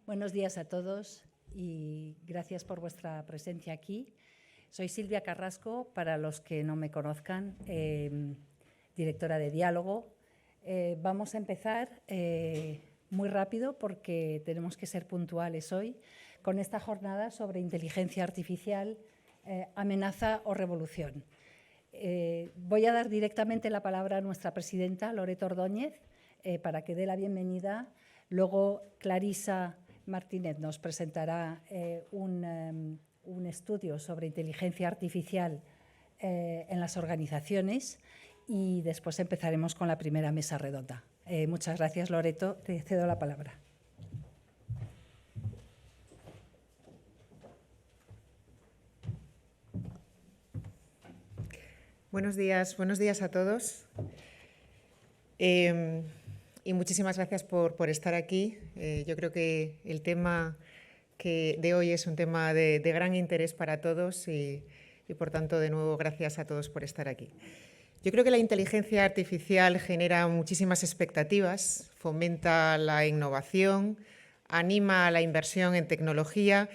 Buenos días a todos y gracias por vuestra presencia aquí. Soy Silvia Carrasco, para los que no me conozcan, directora de Diálogo. Vamos a empezar muy rápido porque tenemos que ser puntuales hoy con esta jornada sobre inteligencia artificial, amenaza o revolución. Voy a dar directamente la palabra a nuestra presidenta, Loreto Ordóñez, para que dé la bienvenida. Luego, Clarisa Martínez nos presentará un estudio sobre inteligencia artificial en las organizaciones y después empezaremos con la primera mesa redonda. Muchas gracias, Loreto. Te cedo la palabra. Buenos días a todos. Y muchísimas gracias por estar aquí. Yo creo que el tema de hoy es un tema de gran interés para todos y, por tanto, de nuevo, gracias a todos por estar aquí. Yo creo que la inteligencia artificial genera muchísimas expectativas, fomenta la innovación, anima a la inversión en tecnología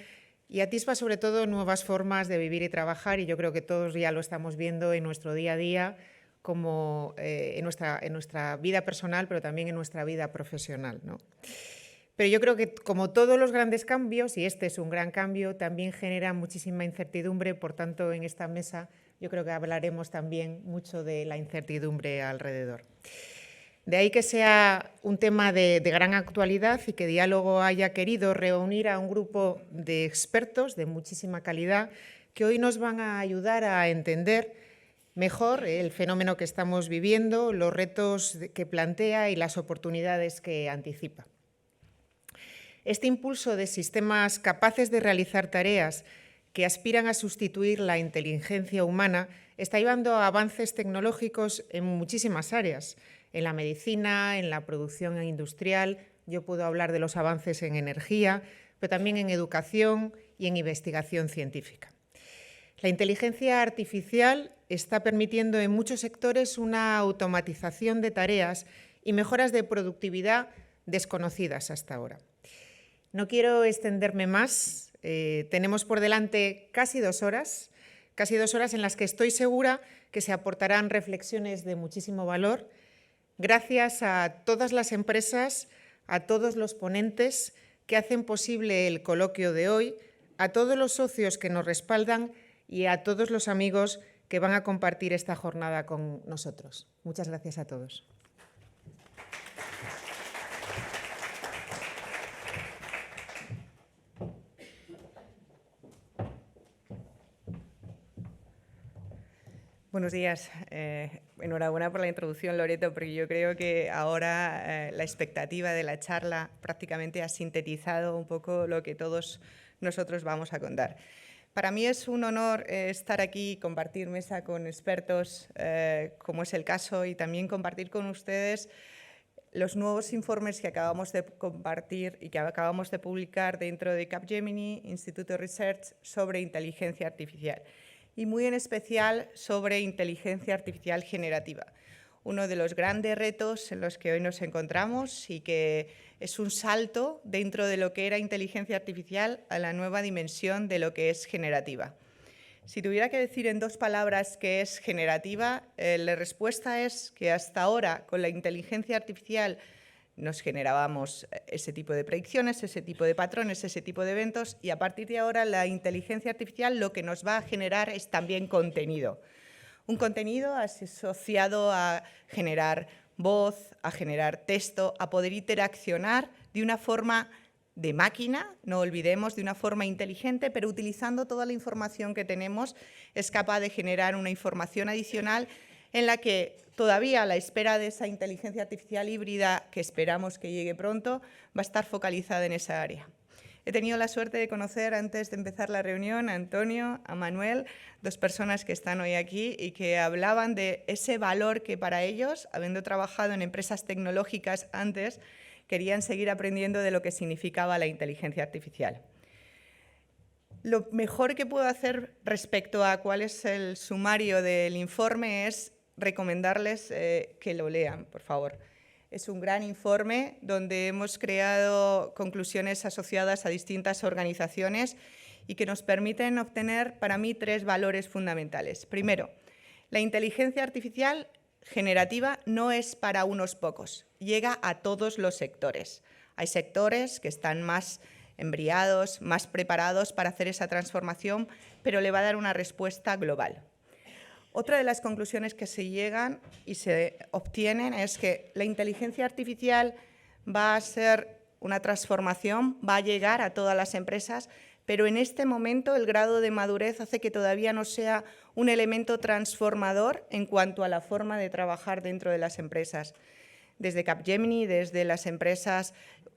y atisba sobre todo nuevas formas de vivir y trabajar, y yo creo que todos ya lo estamos viendo en nuestro día a día, como en nuestra vida personal, pero también en nuestra vida profesional, ¿no? Pero yo creo que, como todos los grandes cambios, y este es un gran cambio, también genera muchísima incertidumbre. Por tanto, en esta mesa yo creo que hablaremos también mucho de la incertidumbre alrededor. De ahí que sea un tema de gran actualidad y que Diálogo haya querido reunir a un grupo de expertos de muchísima calidad que hoy nos van a ayudar a entender mejor el fenómeno que estamos viviendo, los retos que plantea y las oportunidades que anticipa. Este impulso de sistemas capaces de realizar tareas que aspiran a sustituir la inteligencia humana está llevando a avances tecnológicos en muchísimas áreas, en la medicina, en la producción industrial. Yo puedo hablar de los avances en energía, pero también en educación y en investigación científica. La inteligencia artificial está permitiendo en muchos sectores una automatización de tareas y mejoras de productividad desconocidas hasta ahora. No quiero extenderme más. Tenemos por delante casi 2 horas en las que estoy segura que se aportarán reflexiones de muchísimo valor. Gracias a todas las empresas, a todos los ponentes que hacen posible el coloquio de hoy, a todos los socios que nos respaldan y a todos los amigos que van a compartir esta jornada con nosotros. Muchas gracias a todos. Buenos días. Enhorabuena por la introducción, Loreto, porque yo creo que ahora la expectativa de la charla prácticamente ha sintetizado un poco lo que todos nosotros vamos a contar. Para mí es un honor estar aquí y compartir mesa con expertos, como es el caso, y también compartir con ustedes los nuevos informes que acabamos de compartir y que acabamos de publicar dentro de Capgemini Institute of Research sobre inteligencia artificial, y muy en especial sobre inteligencia artificial generativa. Uno de los grandes retos en los que hoy nos encontramos y que es un salto dentro de lo que era inteligencia artificial a la nueva dimensión de lo que es generativa. Si tuviera que decir en 2 palabras qué es generativa, la respuesta es que hasta ahora con la inteligencia artificial nos generábamos ese tipo de predicciones, ese tipo de patrones, ese tipo de eventos, y a partir de ahora la inteligencia artificial lo que nos va a generar es también contenido. Un contenido asociado a generar voz, a generar texto, a poder interaccionar de una forma de máquina, no olvidemos, de una forma inteligente, pero utilizando toda la información que tenemos, es capaz de generar una información adicional en la que todavía a la espera de esa inteligencia artificial híbrida que esperamos que llegue pronto, va a estar focalizada en esa área. He tenido la suerte de conocer, antes de empezar la reunión, a Antonio, a Manuel, 2 personas que están hoy aquí y que hablaban de ese valor que para ellos, habiendo trabajado en empresas tecnológicas antes, querían seguir aprendiendo de lo que significaba la inteligencia artificial. Lo mejor que puedo hacer respecto a cuál es el sumario del informe es recomendarles que lo lean, por favor. Es un gran informe donde hemos creado conclusiones asociadas a distintas organizaciones y que nos permiten obtener, para mí, 3 valores fundamentales. Primero, la inteligencia artificial generativa no es para unos pocos, llega a todos los sectores. Hay sectores que están más embriados, más preparados para hacer esa transformación, pero le va a dar una respuesta global. Otra de las conclusiones que se llegan y se obtienen es que la inteligencia artificial va a ser una transformación, va a llegar a todas las empresas, pero en este momento el grado de madurez hace que todavía no sea un elemento transformador en cuanto a la forma de trabajar dentro de las empresas. Desde Capgemini, desde las empresas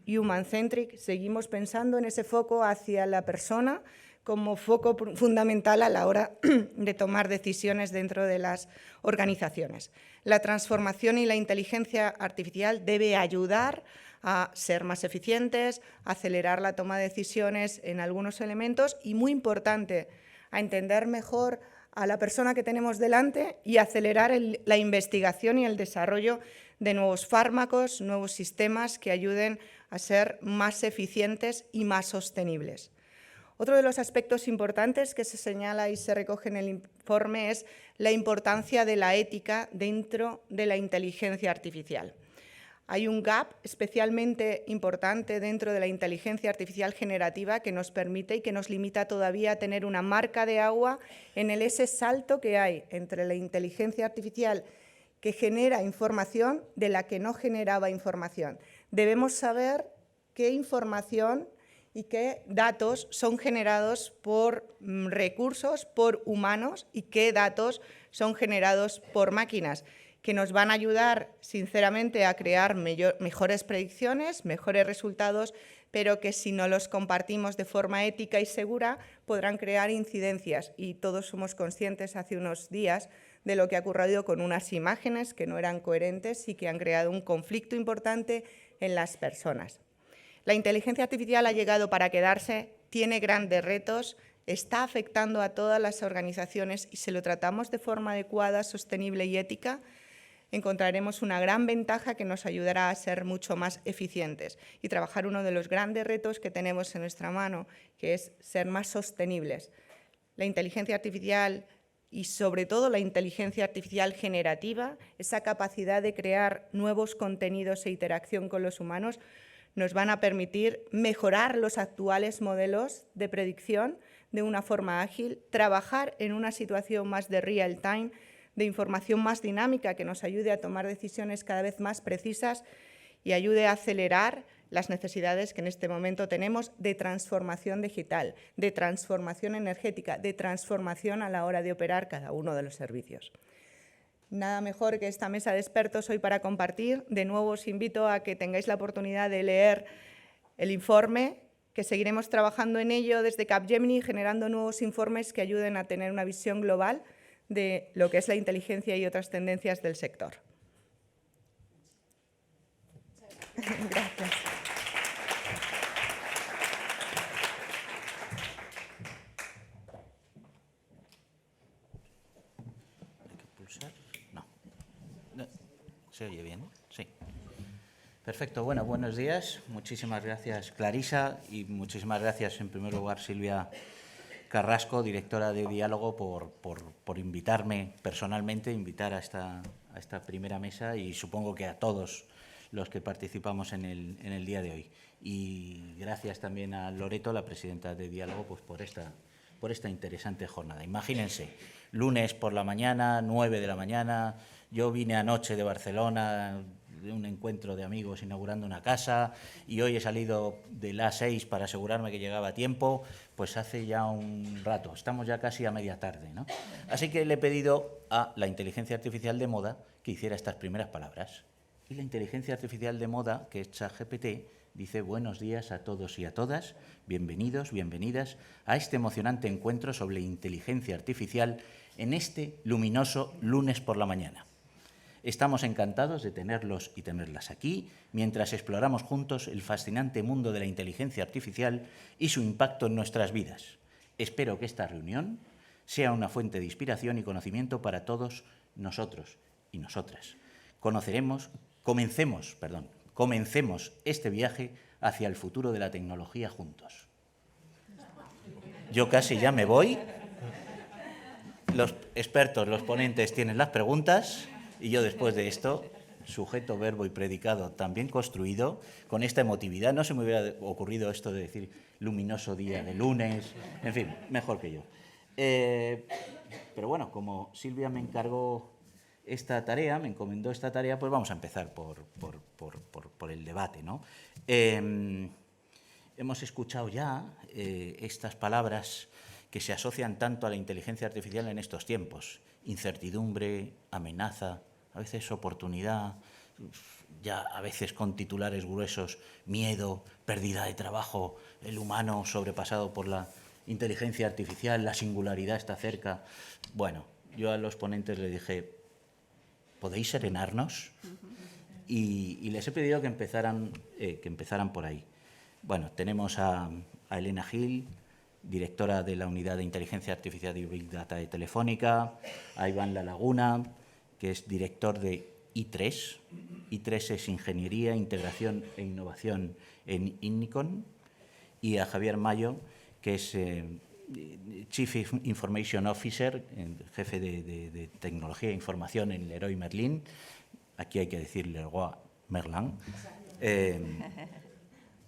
human-centric, seguimos pensando en ese foco hacia la persona como foco fundamental a la hora de tomar decisiones dentro de las organizaciones. La transformación y la inteligencia artificial debe ayudar a ser más eficientes, a acelerar la toma de decisiones en algunos elementos y, muy importante, a entender mejor a la persona que tenemos delante y acelerar la investigación y el desarrollo de nuevos fármacos, nuevos sistemas que ayuden a ser más eficientes y más sostenibles. Otro de los aspectos importantes que se señala y se recoge en el informe es la importancia de la ética dentro de la inteligencia artificial. Hay un gap especialmente importante dentro de la inteligencia artificial generativa que nos permite y que nos limita todavía a tener una marca de agua en ese salto que hay entre la inteligencia artificial que genera información de la que no generaba información. Debemos saber qué información y qué datos son generados por recursos, por humanos, y qué datos son generados por máquinas, que nos van a ayudar, sinceramente, a crear mejores predicciones, mejores resultados, pero que si no los compartimos de forma ética y segura, podrán crear incidencias. Y todos somos conscientes hace unos días de lo que ha ocurrido con unas imágenes que no eran coherentes y que han creado un conflicto importante en las personas. La inteligencia artificial ha llegado para quedarse, tiene grandes retos, está afectando a todas las organizaciones y si lo tratamos de forma adecuada, sostenible y ética, encontraremos una gran ventaja que nos ayudará a ser mucho más eficientes y trabajar uno de los grandes retos que tenemos en nuestra mano, que es ser más sostenibles. La inteligencia artificial y sobre todo la inteligencia artificial generativa, esa capacidad de crear nuevos contenidos e interacción con los humanos, nos van a permitir mejorar los actuales modelos de predicción de una forma ágil, trabajar en una situación más de real time, de información más dinámica que nos ayude a tomar decisiones cada vez más precisas y ayude a acelerar las necesidades que en este momento tenemos de transformación digital, de transformación energética, de transformación a la hora de operar cada uno de los servicios. Nada mejor que esta mesa de expertos hoy para compartir. De nuevo os invito a que tengáis la oportunidad de leer el informe, que seguiremos trabajando en ello desde Capgemini, generando nuevos informes que ayuden a tener una visión global de lo que es la inteligencia y otras tendencias del sector. Gracias. ¿Hay que pulsar? No. ¿Se oye bien? Sí. Perfecto. Bueno, buenos días. Muchísimas gracias, Clarisa, y muchísimas gracias, en primer lugar, Silvia Carrasco, directora de Diálogo, por invitarme personalmente, invitar a esta primera mesa y supongo que a todos los que participamos en el día de hoy. Y gracias también a Loreto, la presidenta de Diálogo, pues por esta interesante jornada. Imagínense, lunes por la mañana, 9 de la mañana, yo vine anoche de Barcelona, de un encuentro de amigos inaugurando una casa, y hoy he salido de las 6 para asegurarme que llegaba a tiempo, pues hace ya un rato, estamos ya casi a media tarde, ¿no? Así que le he pedido a la inteligencia artificial de moda que hiciera estas primeras palabras. Y la inteligencia artificial de moda, que es ChatGPT, dice: buenos días a todos y a todas, bienvenidos, bienvenidas a este emocionante encuentro sobre inteligencia artificial en este luminoso lunes por la mañana. Estamos encantados de tenerlos y tenerlas aquí mientras exploramos juntos el fascinante mundo de la inteligencia artificial y su impacto en nuestras vidas. Espero que esta reunión sea una fuente de inspiración y conocimiento para todos nosotros y nosotras. Conoceremos comencemos este viaje hacia el futuro de la tecnología juntos. Yo casi ya me voy. Los expertos, los ponentes tienen las preguntas y yo después de esto, sujeto, verbo y predicado también construido, con esta emotividad, no se me hubiera ocurrido esto de decir luminoso día de lunes, en fin, mejor que yo. Pero bueno, como Silvia me encargó esta tarea, me encomendó esta tarea, pues vamos a empezar por el debate, ¿no? Hemos escuchado ya estas palabras que se asocian tanto a la inteligencia artificial en estos tiempos. Incertidumbre, amenaza, a veces oportunidad, ya a veces con titulares gruesos, miedo, pérdida de trabajo, el humano sobrepasado por la inteligencia artificial, la singularidad está cerca. Bueno, yo a los ponentes les dije, ¿podéis serenarnos? Y les he pedido que empezaran por ahí. Bueno, tenemos a Elena Gil, directora de la Unidad de Inteligencia Artificial y Big Data de Telefónica, a Iván La Laguna, que es director de I3. I3 es Ingeniería, Integración e Innovación en Innicon, y a Javier Mayo, que es Chief Information Officer, jefe de Tecnología e Información en Leroy Merlin. Aquí hay que decir Leroy Merlin.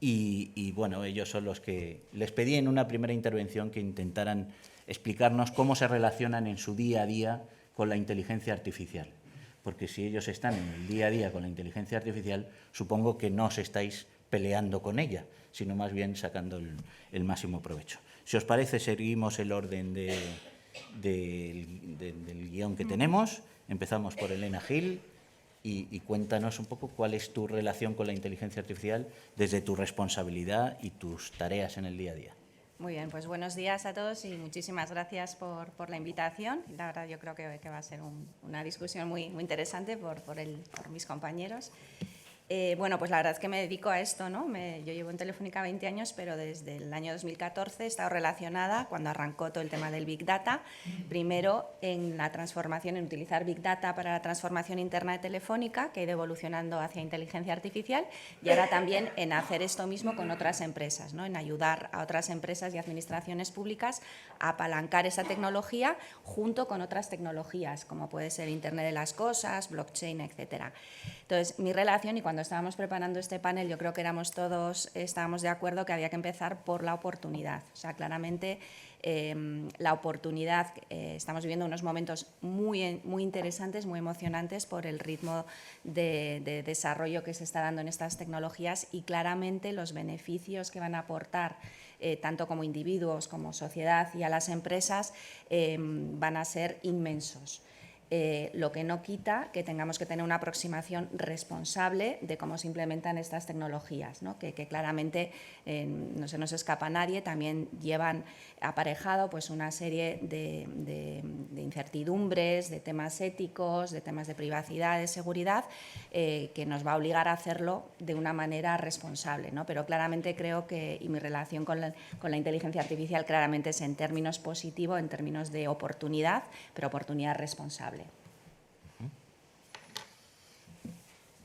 Y bueno, ellos son los que les pedí en una primera intervención que intentaran explicarnos cómo se relacionan en su día a día con la inteligencia artificial. Porque si ellos están en el día a día con la inteligencia artificial, supongo que no os estáis peleando con ella, sino más bien sacando el máximo provecho. Si os parece, seguimos el orden del guión que tenemos. Empezamos por Elena Gil. Y cuéntanos un poco cuál es tu relación con la inteligencia artificial desde tu responsabilidad y tus tareas en el día a día. Muy bien, pues buenos días a todos y muchísimas gracias por la invitación. La verdad, yo creo que va a ser una discusión muy interesante por mis compañeros. Bueno, pues la verdad es que me dedico a esto, ¿no? Yo llevo en Telefónica 20 años, pero desde el año 2014 he estado relacionada, cuando arrancó todo el tema del Big Data, primero en la transformación, en utilizar Big Data para la transformación interna de Telefónica, que ha ido evolucionando hacia inteligencia artificial, y ahora también en hacer esto mismo con otras empresas, ¿no? En ayudar a otras empresas y administraciones públicas a apalancar esa tecnología junto con otras tecnologías, como puede ser Internet de las Cosas, blockchain, etcétera. Entonces, mi relación, y cuando estábamos preparando este panel, yo creo que estábamos de acuerdo que había que empezar por la oportunidad. O sea, claramente la oportunidad, estamos viviendo unos momentos muy interesantes, muy emocionantes por el ritmo de desarrollo que se está dando en estas tecnologías y claramente los beneficios que van a aportar tanto como individuos, como sociedad y a las empresas van a ser inmensos. Lo que no quita que tengamos que tener una aproximación responsable de cómo se implementan estas tecnologías, ¿no? Que claramente no se nos escapa a nadie, también llevan aparejado pues, una serie de incertidumbres, de temas éticos, de temas de privacidad, de seguridad, que nos va a obligar a hacerlo de una manera responsable, ¿no? Pero claramente creo que, y mi relación con la inteligencia artificial claramente es en términos positivos, en términos de oportunidad, pero oportunidad responsable.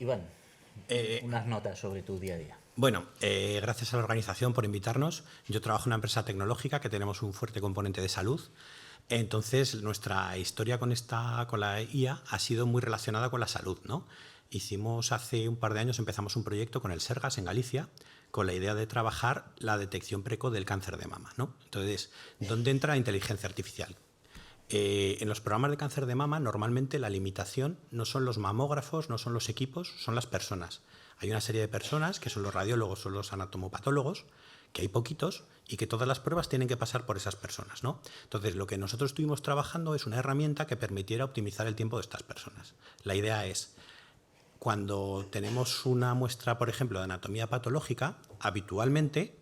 Iván, unas notas sobre tu día a día. Bueno, gracias a la organización por invitarnos. Yo trabajo en una empresa tecnológica que tenemos un fuerte componente de salud. Entonces, nuestra historia con la IA ha sido muy relacionada con la salud, ¿no? Hicimos hace un par de años, empezamos un proyecto con el Sergas en Galicia, con la idea de trabajar la detección precoz del cáncer de mama, ¿no? Entonces, ¿dónde entra la inteligencia artificial? En los programas de cáncer de mama, normalmente la limitación no son los mamógrafos, no son los equipos, son las personas. Hay una serie de personas, que son los radiólogos o los anatomopatólogos, que hay poquitos y que todas las pruebas tienen que pasar por esas personas, ¿no? Entonces, lo que nosotros estuvimos trabajando es una herramienta que permitiera optimizar el tiempo de estas personas. La idea es, cuando tenemos una muestra, por ejemplo, de anatomía patológica, habitualmente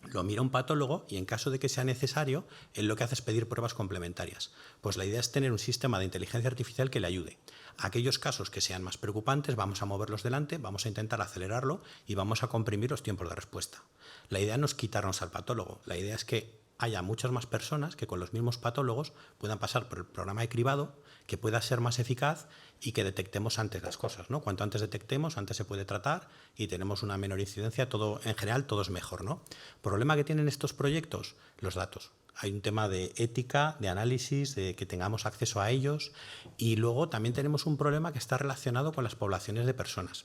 lo mira un patólogo y en caso de que sea necesario, él lo que hace es pedir pruebas complementarias. Pues la idea es tener un sistema de inteligencia artificial que le ayude. A aquellos casos que sean más preocupantes, vamos a moverlos delante, vamos a intentar acelerarlo y vamos a comprimir los tiempos de respuesta. La idea no es quitarnos al patólogo, la idea es que haya muchas más personas que con los mismos patólogos puedan pasar por el programa de cribado, que pueda ser más eficaz y que detectemos antes las cosas, ¿no? Cuanto antes detectemos, antes se puede tratar y tenemos una menor incidencia, todo, en general todo es mejor, ¿no? ¿Problema que tienen estos proyectos? Los datos. Hay un tema de ética, de análisis, de que tengamos acceso a ellos, y luego también tenemos un problema que está relacionado con las poblaciones de personas.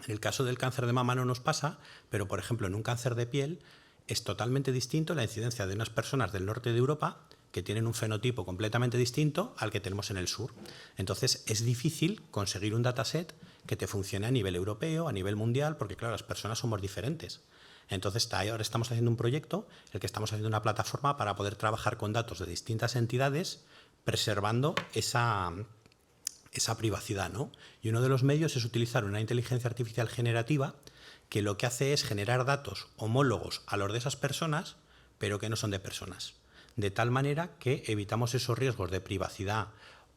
En el caso del cáncer de mama no nos pasa, pero por ejemplo en un cáncer de piel es totalmente distinto la incidencia de unas personas del norte de Europa que tienen un fenotipo completamente distinto al que tenemos en el sur. Entonces es difícil conseguir un dataset que te funcione a nivel europeo, a nivel mundial, porque claro, las personas somos diferentes. Entonces ahora estamos haciendo un proyecto en el que estamos haciendo una plataforma para poder trabajar con datos de distintas entidades preservando esa privacidad, ¿no? Y uno de los medios es utilizar una inteligencia artificial generativa que lo que hace es generar datos homólogos a los de esas personas, pero que no son de personas. De tal manera que evitamos esos riesgos de privacidad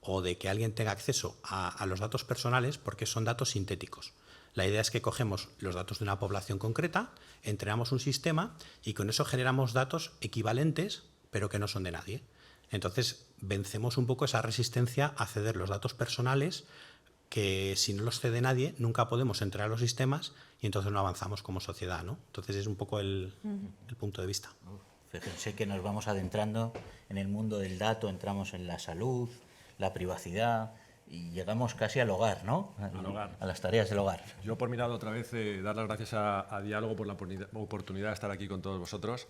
o de que alguien tenga acceso a los datos personales porque son datos sintéticos. La idea es que cogemos los datos de una población concreta, entrenamos un sistema y con eso generamos datos equivalentes, pero que no son de nadie. Entonces, vencemos un poco esa resistencia a ceder los datos personales que si no los cede nadie, nunca podemos entrar a los sistemas y entonces no avanzamos como sociedad, ¿no? Entonces, es un poco el punto de vista. Fíjense que nos vamos adentrando en el mundo del dato, entramos en la salud, la privacidad y llegamos casi al hogar, ¿no? Al hogar. A las tareas del hogar. Yo, por mi lado, otra vez, dar las gracias a Diálogo por la oportunidad de estar aquí con todos vosotros.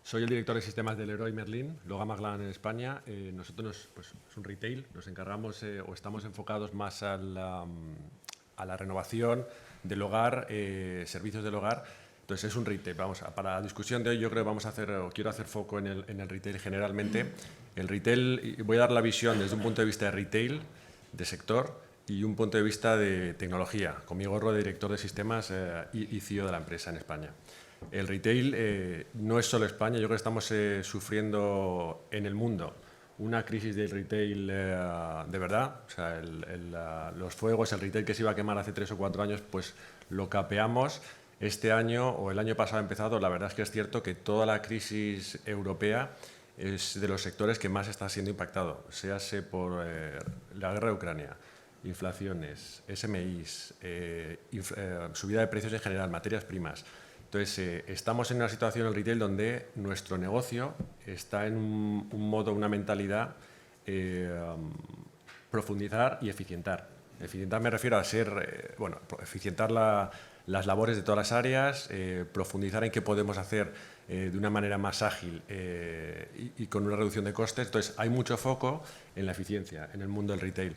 Soy el director de sistemas del Leroy Merlin, Logan McLaren en España. Nosotros es un retail, nos encargamos o estamos enfocados más a la renovación del hogar, servicios del hogar. Entonces es un retail. Para la discusión de hoy yo creo que quiero hacer foco en el retail generalmente. El retail, voy a dar la visión desde un punto de vista de retail, de sector, y un punto de vista de tecnología, con mi gorro de director de sistemas y CEO de la empresa en España. El retail no es solo España, yo creo que estamos sufriendo en el mundo una crisis del retail de verdad. O sea, los fuegos, el retail que se iba a quemar hace 3 o 4 años, pues lo capeamos. Este año o el año pasado ha empezado, la verdad es que es cierto que toda la crisis europea es de los sectores que más está siendo impactado, séase por la guerra de Ucrania, inflaciones, SMIs, subida de precios en general, materias primas. Entonces, estamos en una situación en el retail donde nuestro negocio está en un modo, una mentalidad, profundizar y eficientar. Eficientar me refiero a eficientar las labores de todas las áreas, profundizar en qué podemos hacer de una manera más ágil y con una reducción de costes. Entonces, hay mucho foco en la eficiencia en el mundo del retail.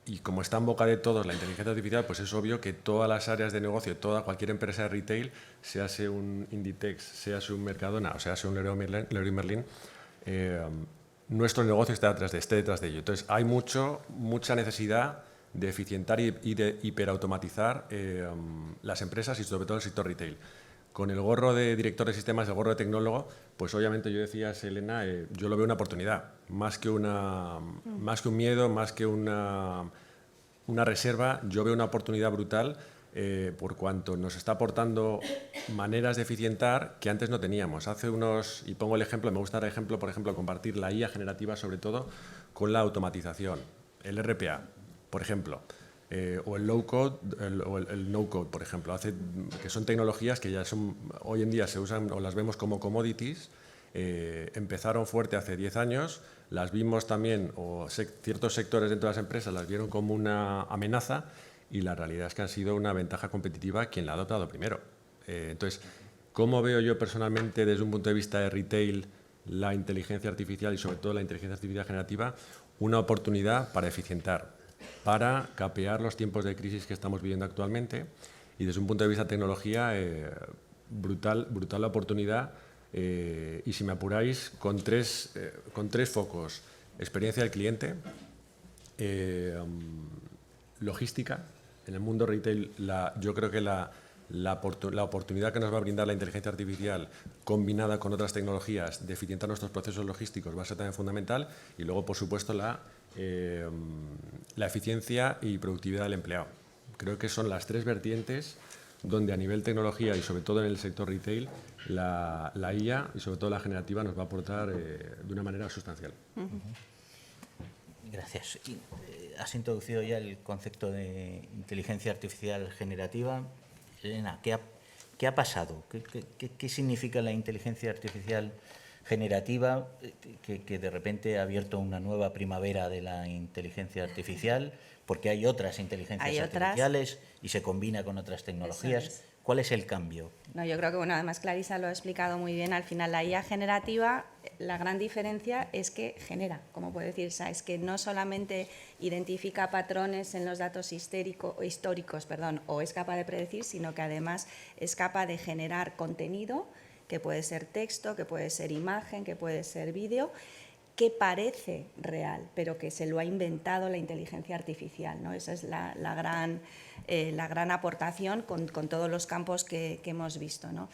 Y como está en boca de todos la inteligencia artificial, pues es obvio que todas las áreas de negocio, cualquier empresa de retail, sea un Inditex, sea un Mercadona o sea un Leroy Merlin, nuestro negocio esté detrás de ello. Entonces, hay mucha necesidad de eficientar y de hiperautomatizar las empresas y sobre todo el sector retail. Con el gorro de director de sistemas, el gorro de tecnólogo, pues obviamente yo decía, Elena, yo lo veo una oportunidad, más que un miedo, más que una reserva, yo veo una oportunidad brutal por cuanto nos está aportando maneras de eficientar que antes no teníamos. Y pongo el ejemplo, me gusta dar ejemplo, por ejemplo, compartir la IA generativa sobre todo con la automatización, el RPA, por ejemplo. O el low code o el no code, por ejemplo, que son tecnologías que ya hoy en día se usan o las vemos como commodities. Empezaron fuerte hace 10 años, las vimos también, ciertos sectores dentro de las empresas las vieron como una amenaza y la realidad es que han sido una ventaja competitiva quien la ha adoptado primero. Entonces, ¿cómo veo yo personalmente desde un punto de vista de retail la inteligencia artificial y sobre todo la inteligencia artificial generativa? Una oportunidad para eficientar, para capear los tiempos de crisis que estamos viviendo actualmente y desde un punto de vista de tecnología, brutal la oportunidad y si me apuráis, con tres focos: experiencia del cliente, logística. En el mundo retail yo creo que la oportunidad que nos va a brindar la inteligencia artificial combinada con otras tecnologías de eficientar nuestros procesos logísticos va a ser también fundamental y luego, por supuesto, la eficiencia y productividad del empleado. Creo que son las 3 vertientes donde a nivel tecnología y sobre todo en el sector retail, la IA y sobre todo la generativa nos va a aportar de una manera sustancial. Gracias. Has introducido ya el concepto de inteligencia artificial generativa. Elena, ¿qué ha pasado? ¿Qué significa la inteligencia artificial generativa que de repente ha abierto una nueva primavera de la inteligencia artificial? Porque hay otras inteligencias artificiales y se combina con otras tecnologías. ¿Cuál es el cambio? No, yo creo que, bueno, además Clarisa lo ha explicado muy bien. Al final, la IA generativa, la gran diferencia es que genera, como puede decir, es que no solamente identifica patrones en los datos históricos, o es capaz de predecir, sino que además es capaz de generar contenido, que puede ser texto, que puede ser imagen, que puede ser vídeo, que parece real, pero que se lo ha inventado la inteligencia artificial, ¿no? Esa es la gran aportación con todos los campos que hemos visto, ¿no?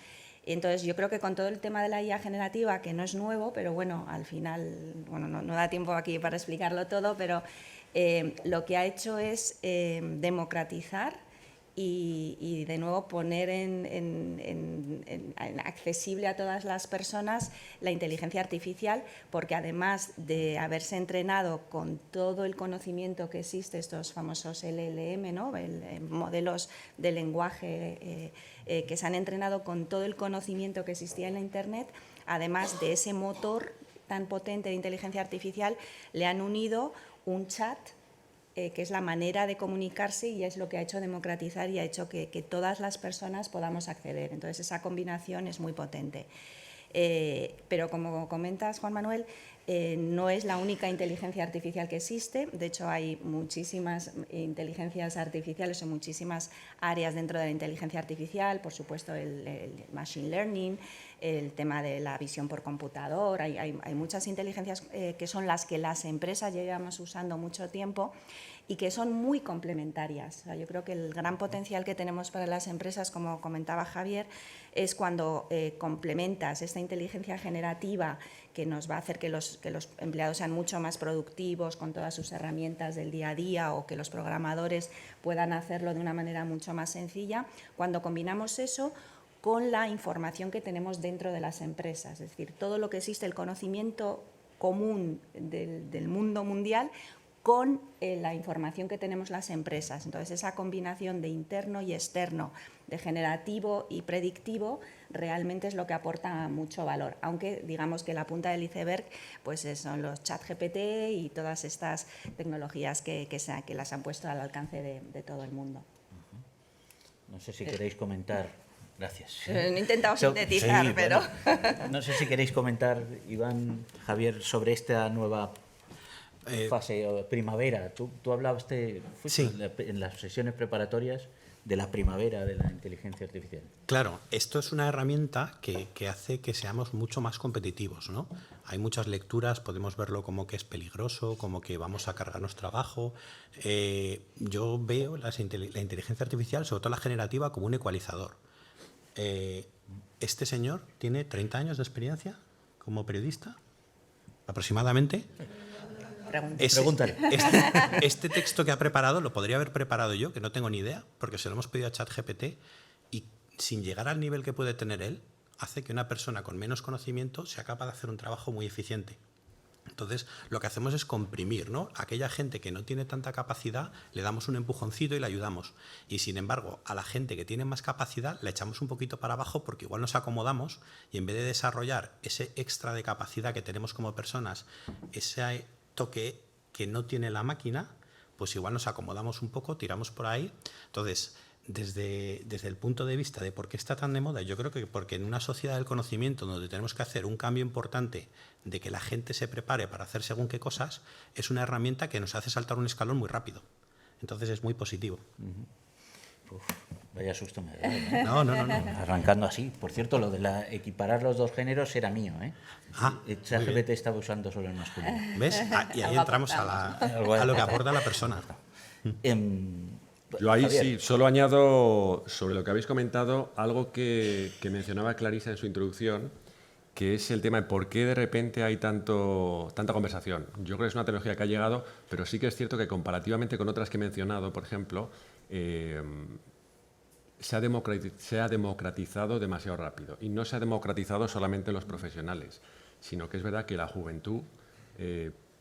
Entonces, yo creo que con todo el tema de la IA generativa, que no es nuevo, pero bueno, al final, bueno, no da tiempo aquí para explicarlo todo, pero lo que ha hecho es democratizar y de nuevo poner en accesible a todas las personas la inteligencia artificial, porque además de haberse entrenado con todo el conocimiento que existe, estos famosos LLM, ¿no? Modelos de lenguaje que se han entrenado con todo el conocimiento que existía en la Internet, además de ese motor tan potente de inteligencia artificial, le han unido un chat que es la manera de comunicarse y es lo que ha hecho democratizar y ha hecho que todas las personas podamos acceder. Entonces, esa combinación es muy potente. Pero como comentas, Juan Manuel, no es la única inteligencia artificial que existe. De hecho, hay muchísimas inteligencias artificiales o muchísimas áreas dentro de la inteligencia artificial. Por supuesto, el machine learning, el tema de la visión por computador. Hay muchas inteligencias que son las que las empresas llevamos usando mucho tiempo y que son muy complementarias. O sea, yo creo que el gran potencial que tenemos para las empresas, como comentaba Javier, es cuando complementas esta inteligencia generativa que nos va a hacer que los empleados sean mucho más productivos con todas sus herramientas del día a día, o que los programadores puedan hacerlo de una manera mucho más sencilla, cuando combinamos eso con la información que tenemos dentro de las empresas, es decir, todo lo que existe, el conocimiento común del mundo mundial, con la información que tenemos las empresas. Entonces, esa combinación de interno y externo, de generativo y predictivo, realmente es lo que aporta mucho valor. Aunque digamos que la punta del iceberg pues son los ChatGPT y todas estas tecnologías que las han puesto al alcance de todo el mundo. No sé si queréis comentar. Gracias. He intentado sintetizar, sí, pero... Bueno, no sé si queréis comentar, Iván, Javier, sobre esta nueva fase o primavera. Tú hablabas en las sesiones preparatorias de la primavera de la inteligencia artificial. Claro, esto es una herramienta que hace que seamos mucho más competitivos, ¿no? Hay muchas lecturas, podemos verlo como que es peligroso, como que vamos a cargarnos trabajo. Yo veo la inteligencia artificial, sobre todo la generativa, como un ecualizador. Este señor tiene 30 años de experiencia como periodista, aproximadamente. Pregúntale. Este texto que ha preparado lo podría haber preparado yo, que no tengo ni idea, porque se lo hemos pedido a ChatGPT, y sin llegar al nivel que puede tener él, hace que una persona con menos conocimiento sea capaz de hacer un trabajo muy eficiente. Entonces, lo que hacemos es comprimir, ¿no? Aquella gente que no tiene tanta capacidad, le damos un empujoncito y le ayudamos. Y, sin embargo, a la gente que tiene más capacidad, le echamos un poquito para abajo porque igual nos acomodamos y en vez de desarrollar ese extra de capacidad que tenemos como personas, ese toque que no tiene la máquina, pues igual nos acomodamos un poco, tiramos por ahí. Entonces, desde el punto de vista de por qué está tan de moda, yo creo que porque en una sociedad del conocimiento donde tenemos que hacer un cambio importante de que la gente se prepare para hacer según qué cosas, es una herramienta que nos hace saltar un escalón muy rápido. Entonces es muy positivo. Uf, vaya susto me da, ¿no? No. Arrancando así. Por cierto, lo de equiparar los dos géneros era mío, ¿eh? ChatGPT estaba usando solo el masculino. ¿Ves? Y ahí entramos a lo que aporta la persona. Yo ahí Javier. sí, solo añado sobre lo que habéis comentado algo que mencionaba Clarisa en su introducción, que es el tema de por qué de repente hay tanta conversación. Yo creo que es una tecnología que ha llegado, pero sí que es cierto que comparativamente con otras que he mencionado, por ejemplo, se ha democratizado demasiado rápido. Y no se ha democratizado solamente en los profesionales, sino que es verdad que la juventud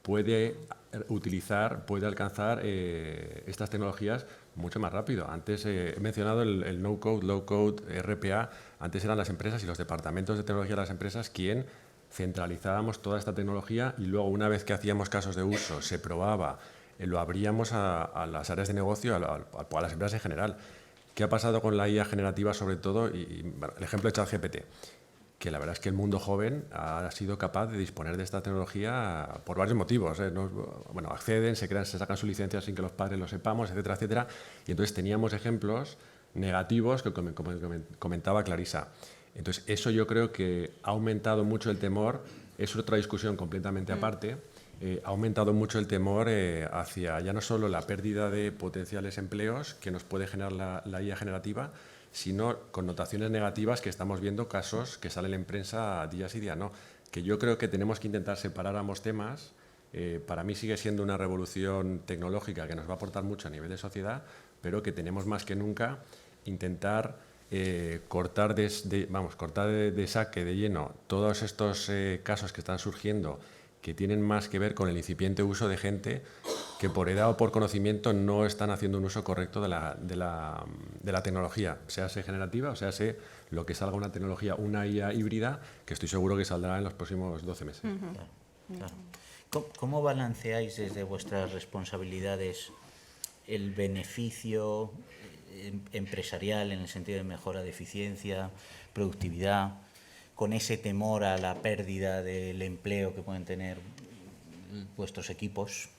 puede alcanzar estas tecnologías mucho más rápido. Antes he mencionado el no-code, low-code, RPA. Antes eran las empresas y los departamentos de tecnología de las empresas quien centralizábamos toda esta tecnología y luego, una vez que hacíamos casos de uso, se probaba, lo abríamos a las áreas de negocio, a las empresas en general. ¿Qué ha pasado con la IA generativa sobre todo? Bueno, el ejemplo de ChatGPT, que la verdad es que el mundo joven ha sido capaz de disponer de esta tecnología por varios motivos. Bueno, acceden, se sacan su licencia sin que los padres lo sepamos, etcétera, etcétera. Y entonces teníamos ejemplos negativos que comentaba Clarisa. Entonces, eso yo creo que ha aumentado mucho el temor, es otra discusión completamente aparte, ha aumentado mucho el temor hacia ya no solo la pérdida de potenciales empleos que nos puede generar la IA generativa, sino connotaciones negativas que estamos viendo, casos que salen en prensa día sí día no. Que yo creo que tenemos que intentar separar ambos temas. Para mí sigue siendo una revolución tecnológica que nos va a aportar mucho a nivel de sociedad, pero que tenemos más que nunca intentar cortar de saque, de lleno, todos estos casos que están surgiendo que tienen más que ver con el incipiente uso de gente que por edad o por conocimiento no están haciendo un uso correcto de la tecnología, sea generativa o sea lo que salga una tecnología, una IA híbrida, que estoy seguro que saldrá en los próximos 12 meses. Claro. ¿Cómo balanceáis desde vuestras responsabilidades el beneficio empresarial en el sentido de mejora de eficiencia, productividad, con ese temor a la pérdida del empleo que pueden tener vuestros equipos,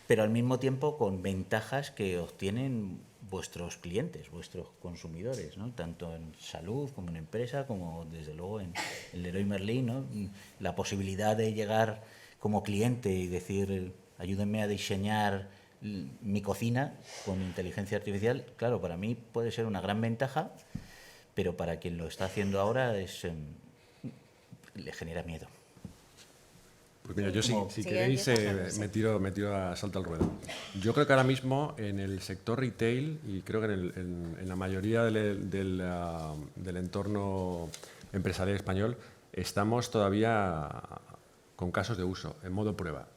pero al mismo tiempo con ventajas que obtienen vuestros clientes, vuestros consumidores, ¿no? Tanto en salud como en empresa, como desde luego en el Leroy Merlin, ¿no? La posibilidad de llegar como cliente y decir, ayúdenme a diseñar mi cocina con inteligencia artificial, claro, para mí puede ser una gran ventaja, pero para quien lo está haciendo ahora le genera miedo. Pues mira, yo si queréis me tiro a salto al ruedo. Yo creo que ahora mismo en el sector retail y creo que en la mayoría del entorno empresarial español estamos todavía con casos de uso, en modo prueba.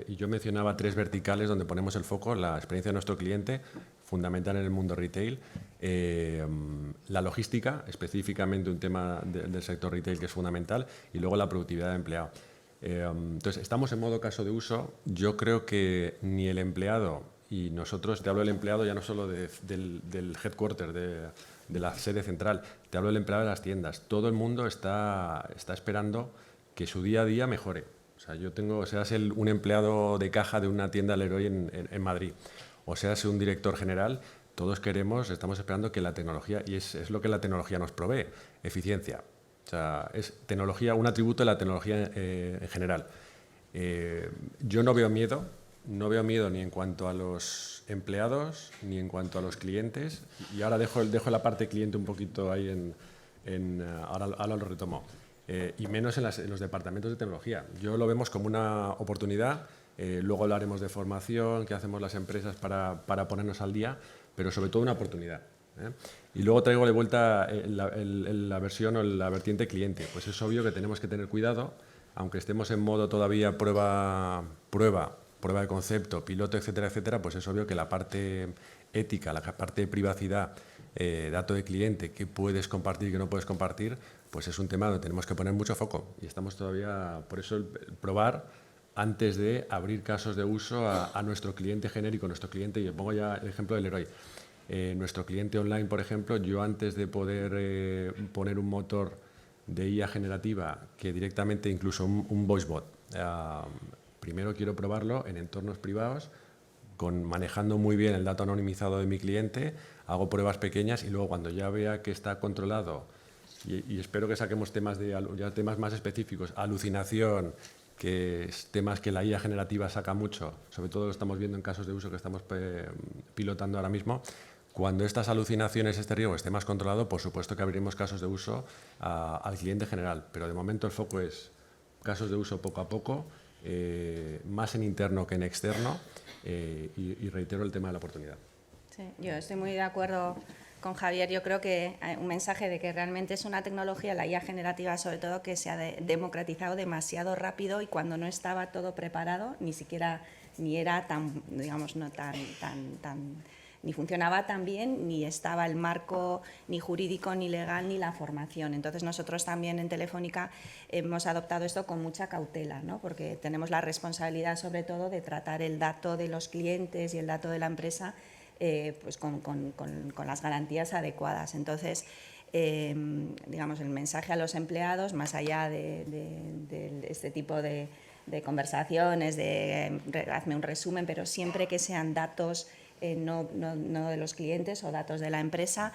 Y yo mencionaba 3 verticales donde ponemos el foco: la experiencia de nuestro cliente, fundamental en el mundo retail, la logística, específicamente un tema del sector retail que es fundamental, y luego la productividad del empleado. Entonces, estamos en modo caso de uso. Yo creo que ni el empleado, y nosotros, te hablo del empleado ya no solo del headquarter, de la sede central, te hablo del empleado de las tiendas. Todo el mundo está esperando que su día a día mejore. O sea, seas un empleado de caja de una tienda Leroy en Madrid, o seas un director general, todos estamos esperando que la tecnología, y es lo que la tecnología nos provee, eficiencia. O sea, es tecnología, un atributo de la tecnología en general. Yo no veo miedo ni en cuanto a los empleados, ni en cuanto a los clientes, y ahora dejo la parte cliente un poquito ahí ahora lo retomo. Y menos en los departamentos de tecnología. Yo lo vemos como una oportunidad, luego hablaremos de formación, qué hacemos las empresas para ponernos al día, pero sobre todo una oportunidad. Y luego traigo de vuelta la versión o la vertiente cliente. Pues es obvio que tenemos que tener cuidado, aunque estemos en modo todavía prueba de concepto, piloto, etcétera, etcétera, pues es obvio que la parte ética, la parte de privacidad, dato de cliente, qué puedes compartir y qué no puedes compartir, pues es un tema donde tenemos que poner mucho foco. Y estamos todavía, por eso, el probar antes de abrir casos de uso a nuestro cliente genérico, nuestro cliente, y pongo ya el ejemplo del Leroy. Nuestro cliente online, por ejemplo, yo antes de poder poner un motor de IA generativa que directamente, incluso un voice bot, primero quiero probarlo en entornos privados, manejando muy bien el dato anonimizado de mi cliente, hago pruebas pequeñas y luego cuando ya vea que está controlado, y espero que saquemos temas más específicos, alucinación, que es temas que la IA generativa saca mucho, sobre todo lo estamos viendo en casos de uso que estamos pilotando ahora mismo. Cuando estas alucinaciones, este riesgo esté más controlado, por supuesto que abriremos casos de uso al cliente general, pero de momento el foco es casos de uso poco a poco, más en interno que en externo, y reitero el tema de la oportunidad. Sí, yo estoy muy de acuerdo con Javier. Yo creo que un mensaje de que realmente es una tecnología, la IA generativa sobre todo, que se ha democratizado demasiado rápido, y cuando no estaba todo preparado, ni siquiera ni era tan, digamos, no tan ni funcionaba tan bien, ni estaba el marco ni jurídico, ni legal, ni la formación. Entonces nosotros también en Telefónica hemos adoptado esto con mucha cautela, ¿no? Porque tenemos la responsabilidad sobre todo de tratar el dato de los clientes y el dato de la empresa pues con las garantías adecuadas. Entonces, digamos, el mensaje a los empleados, más allá de este tipo de conversaciones, de hazme un resumen, pero siempre que sean datos no de los clientes o datos de la empresa,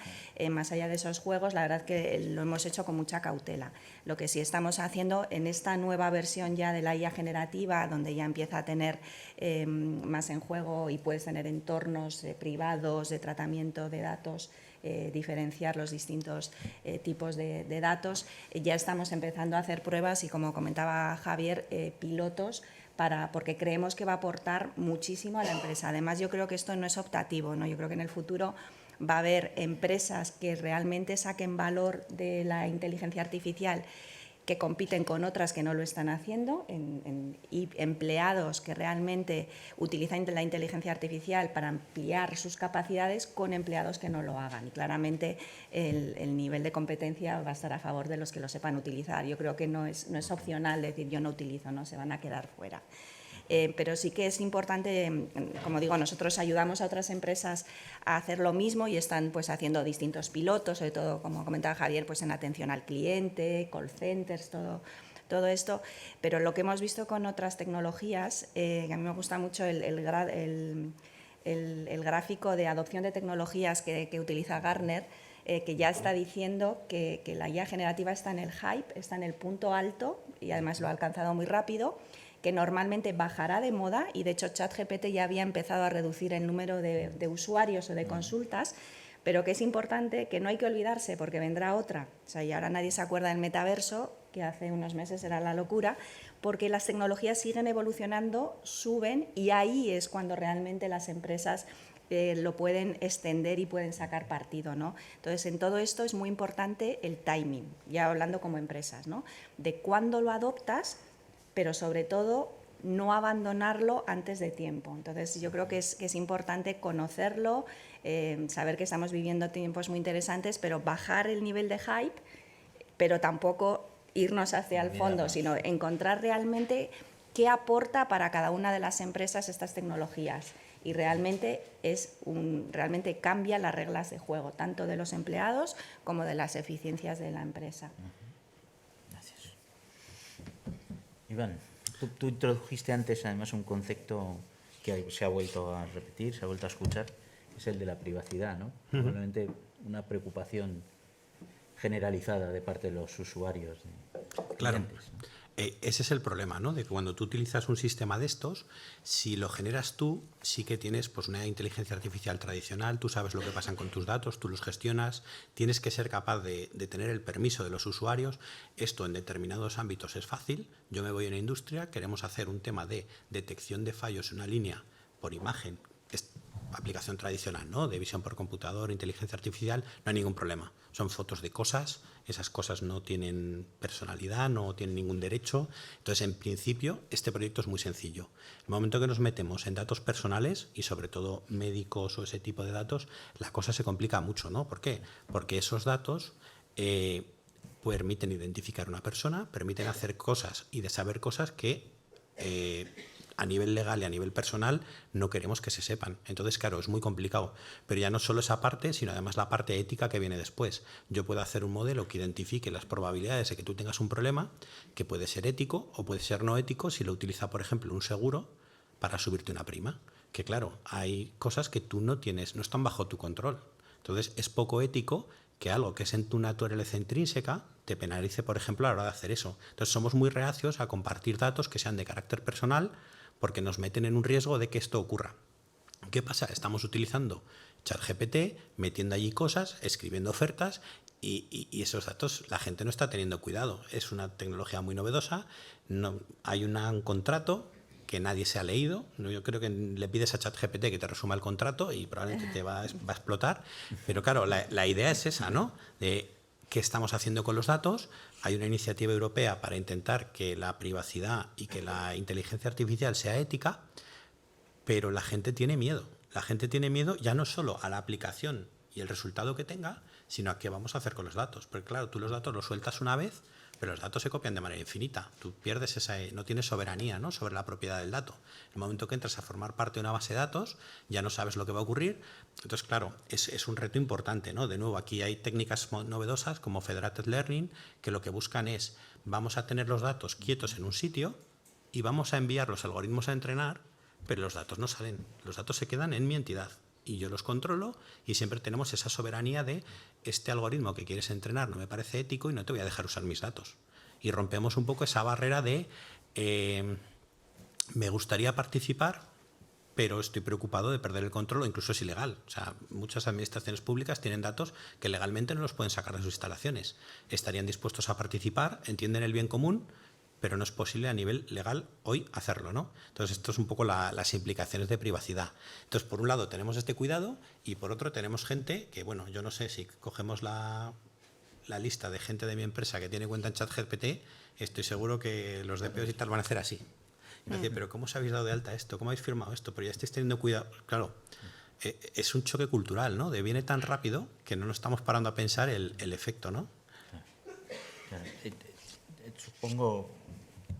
más allá de esos juegos, la verdad que lo hemos hecho con mucha cautela. Lo que sí estamos haciendo en esta nueva versión ya de la IA generativa, donde ya empieza a tener más en juego y puedes tener entornos privados de tratamiento de datos, diferenciar los distintos tipos de datos, ya estamos empezando a hacer pruebas y, como comentaba Javier, pilotos, porque creemos que va a aportar muchísimo a la empresa. Además, yo creo que esto no es optativo, ¿no? Yo creo que en el futuro va a haber empresas que realmente saquen valor de la inteligencia artificial, que compiten con otras que no lo están haciendo, y empleados que realmente utilizan la inteligencia artificial para ampliar sus capacidades, con empleados que no lo hagan. Y claramente el nivel de competencia va a estar a favor de los que lo sepan utilizar. Yo creo que no es opcional decir yo no utilizo, no se van a quedar fuera. Pero sí que es importante, como digo, nosotros ayudamos a otras empresas a hacer lo mismo y están pues haciendo distintos pilotos, sobre todo, como comentaba Javier, pues en atención al cliente, call centers, todo esto. Pero lo que hemos visto con otras tecnologías, que a mí me gusta mucho el gráfico de adopción de tecnologías que utiliza Gartner, que ya está diciendo que la IA generativa está en el hype, está en el punto alto, y además lo ha alcanzado muy rápido, que normalmente bajará de moda, y de hecho ChatGPT ya había empezado a reducir el número de usuarios o de consultas, pero que es importante, que no hay que olvidarse, porque vendrá otra. O sea, y ahora nadie se acuerda del metaverso, que hace unos meses era la locura, porque las tecnologías siguen evolucionando, suben, y ahí es cuando realmente las empresas lo pueden extender y pueden sacar partido, ¿no? Entonces, en todo esto es muy importante el timing, ya hablando como empresas, ¿no? De cuándo lo adoptas, pero sobre todo no abandonarlo antes de tiempo. Entonces, yo creo que es importante conocerlo, saber que estamos viviendo tiempos muy interesantes, pero bajar el nivel de hype, pero tampoco irnos hacia el fondo, sino encontrar realmente qué aporta para cada una de las empresas estas tecnologías. Y realmente realmente cambia las reglas de juego, tanto de los empleados como de las eficiencias de la empresa. Gracias. Iván, tú introdujiste antes además un concepto que se ha vuelto a repetir, se ha vuelto a escuchar, que es el de la privacidad, ¿no? Probablemente una preocupación generalizada de parte de los usuarios, de clientes, ¿no? Ese es el problema, ¿no? De que cuando tú utilizas un sistema de estos, si lo generas tú, sí que tienes pues una inteligencia artificial tradicional, tú sabes lo que pasa con tus datos, tú los gestionas, tienes que ser capaz de tener el permiso de los usuarios. Esto en determinados ámbitos es fácil. Yo me voy a una industria, queremos hacer un tema de detección de fallos en una línea por imagen, es aplicación tradicional, ¿no? De visión por computador, inteligencia artificial, no hay ningún problema. Son fotos de cosas, esas cosas no tienen personalidad, no tienen ningún derecho. Entonces, en principio, este proyecto es muy sencillo. El momento que nos metemos en datos personales, y sobre todo médicos o ese tipo de datos, la cosa se complica mucho, ¿no? ¿Por qué? Porque esos datos permiten identificar a una persona, permiten hacer cosas y de saber cosas que a nivel legal y a nivel personal no queremos que se sepan. Entonces, claro, es muy complicado. Pero ya no solo esa parte, sino además la parte ética que viene después. Yo puedo hacer un modelo que identifique las probabilidades de que tú tengas un problema, que puede ser ético o puede ser no ético si lo utiliza, por ejemplo, un seguro para subirte una prima. Que claro, hay cosas que tú no tienes, no están bajo tu control. Entonces, es poco ético que algo que es en tu naturaleza intrínseca te penalice, por ejemplo, a la hora de hacer eso. Entonces, somos muy reacios a compartir datos que sean de carácter personal, porque nos meten en un riesgo de que esto ocurra. ¿Qué pasa? Estamos utilizando ChatGPT, metiendo allí cosas, escribiendo ofertas, y esos datos la gente no está teniendo cuidado. Es una tecnología muy novedosa, no, hay un contrato que nadie se ha leído. Yo creo que le pides a ChatGPT que te resuma el contrato y probablemente te va a explotar. Pero claro, la idea es esa, ¿no? De qué estamos haciendo con los datos. Hay una iniciativa europea para intentar que la privacidad y que la inteligencia artificial sea ética, pero la gente tiene miedo. La gente tiene miedo ya no solo a la aplicación y el resultado que tenga, sino a qué vamos a hacer con los datos. Porque claro, tú los datos los sueltas una vez, pero los datos se copian de manera infinita. Tú pierdes no tienes soberanía, ¿no?, sobre la propiedad del dato. En el momento que entras a formar parte de una base de datos, ya no sabes lo que va a ocurrir. Entonces, claro, es un reto importante, ¿no? De nuevo, aquí hay técnicas novedosas como Federated Learning, que lo que buscan es, vamos a tener los datos quietos en un sitio y vamos a enviar los algoritmos a entrenar, pero los datos no salen. Los datos se quedan en mi entidad y yo los controlo, y siempre tenemos esa soberanía de este algoritmo que quieres entrenar no me parece ético y no te voy a dejar usar mis datos. Y rompemos un poco esa barrera de me gustaría participar, pero estoy preocupado de perder el control, o incluso es ilegal. O sea, muchas administraciones públicas tienen datos que legalmente no los pueden sacar de sus instalaciones. Estarían dispuestos a participar, entienden el bien común, pero no es posible a nivel legal hoy hacerlo, ¿no? Entonces, esto es un poco las implicaciones de privacidad. Entonces, por un lado tenemos este cuidado y por otro tenemos gente que, bueno, yo no sé si cogemos la lista de gente de mi empresa que tiene cuenta en ChatGPT, estoy seguro que los DPOs y tal van a hacer así. Y me dice, pero ¿cómo os habéis dado de alta esto? ¿Cómo habéis firmado esto? Pero ya estáis teniendo cuidado. Claro, es un choque cultural, ¿no? De viene tan rápido que no nos estamos parando a pensar el efecto, ¿no? Claro. Supongo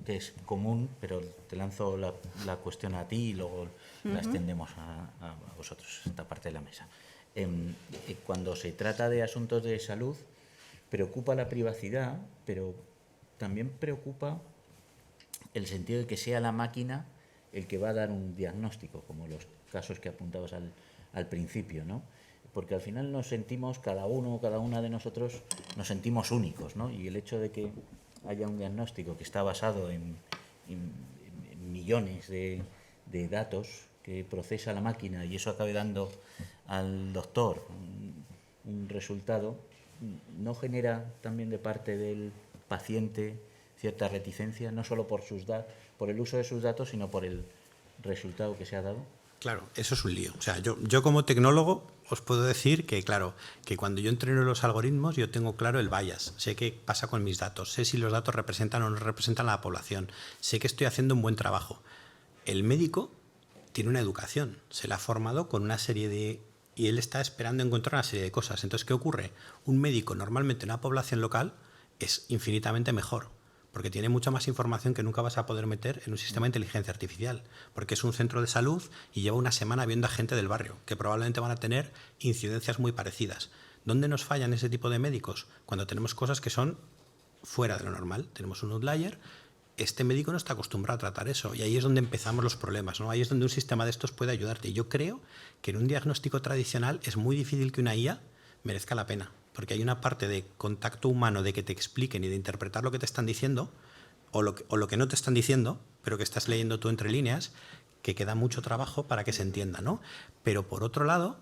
que es común, pero te lanzo la cuestión a ti y luego la extendemos a vosotros, esta parte de la mesa. Cuando se trata de asuntos de salud, preocupa la privacidad, pero también preocupa el sentido de que sea la máquina el que va a dar un diagnóstico, como los casos que apuntabas al principio, ¿no? Porque al final nos sentimos, cada una de nosotros, nos sentimos únicos, ¿no? Y el hecho de que haya un diagnóstico que está basado en millones de datos que procesa la máquina y eso acabe dando al doctor un resultado, ¿no genera también de parte del paciente cierta reticencia, no solo por el uso de sus datos, sino por el resultado que se ha dado? Claro, eso es un lío. O sea, yo como tecnólogo os puedo decir que, claro, que cuando yo entreno los algoritmos yo tengo claro el bias, sé qué pasa con mis datos, sé si los datos representan o no representan a la población, sé que estoy haciendo un buen trabajo. El médico tiene una educación, se la ha formado con una serie de... y él está esperando encontrar una serie de cosas. Entonces, ¿qué ocurre? Un médico normalmente en una población local es infinitamente mejor, porque tiene mucha más información que nunca vas a poder meter en un sistema de inteligencia artificial, porque es un centro de salud y lleva una semana viendo a gente del barrio, que probablemente van a tener incidencias muy parecidas. ¿Dónde nos fallan ese tipo de médicos? Cuando tenemos cosas que son fuera de lo normal. Tenemos un outlier, este médico no está acostumbrado a tratar eso, y ahí es donde empezamos los problemas, ¿no? Ahí es donde un sistema de estos puede ayudarte. Y yo creo que en un diagnóstico tradicional es muy difícil que una IA merezca la pena, porque hay una parte de contacto humano, de que te expliquen y de interpretar lo que te están diciendo, o lo que no te están diciendo, pero que estás leyendo tú entre líneas, que queda mucho trabajo para que se entienda, ¿no? Pero por otro lado,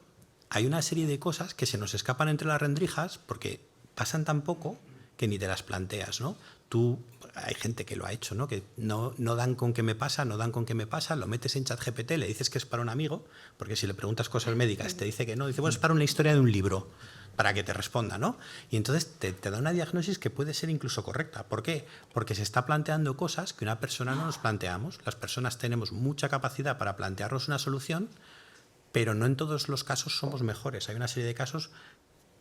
hay una serie de cosas que se nos escapan entre las rendijas porque pasan tan poco que ni te las planteas, ¿no? Hay gente que lo ha hecho, ¿no? Que no dan con qué me pasa, lo metes en ChatGPT, le dices que es para un amigo, porque si le preguntas cosas médicas te dice que no, dice, bueno, es para una historia de un libro, para que te responda, ¿no? Y entonces te da una diagnosis que puede ser incluso correcta. ¿Por qué? Porque se está planteando cosas que una persona no nos planteamos. Las personas tenemos mucha capacidad para plantearnos una solución, pero no en todos los casos somos mejores. Hay una serie de casos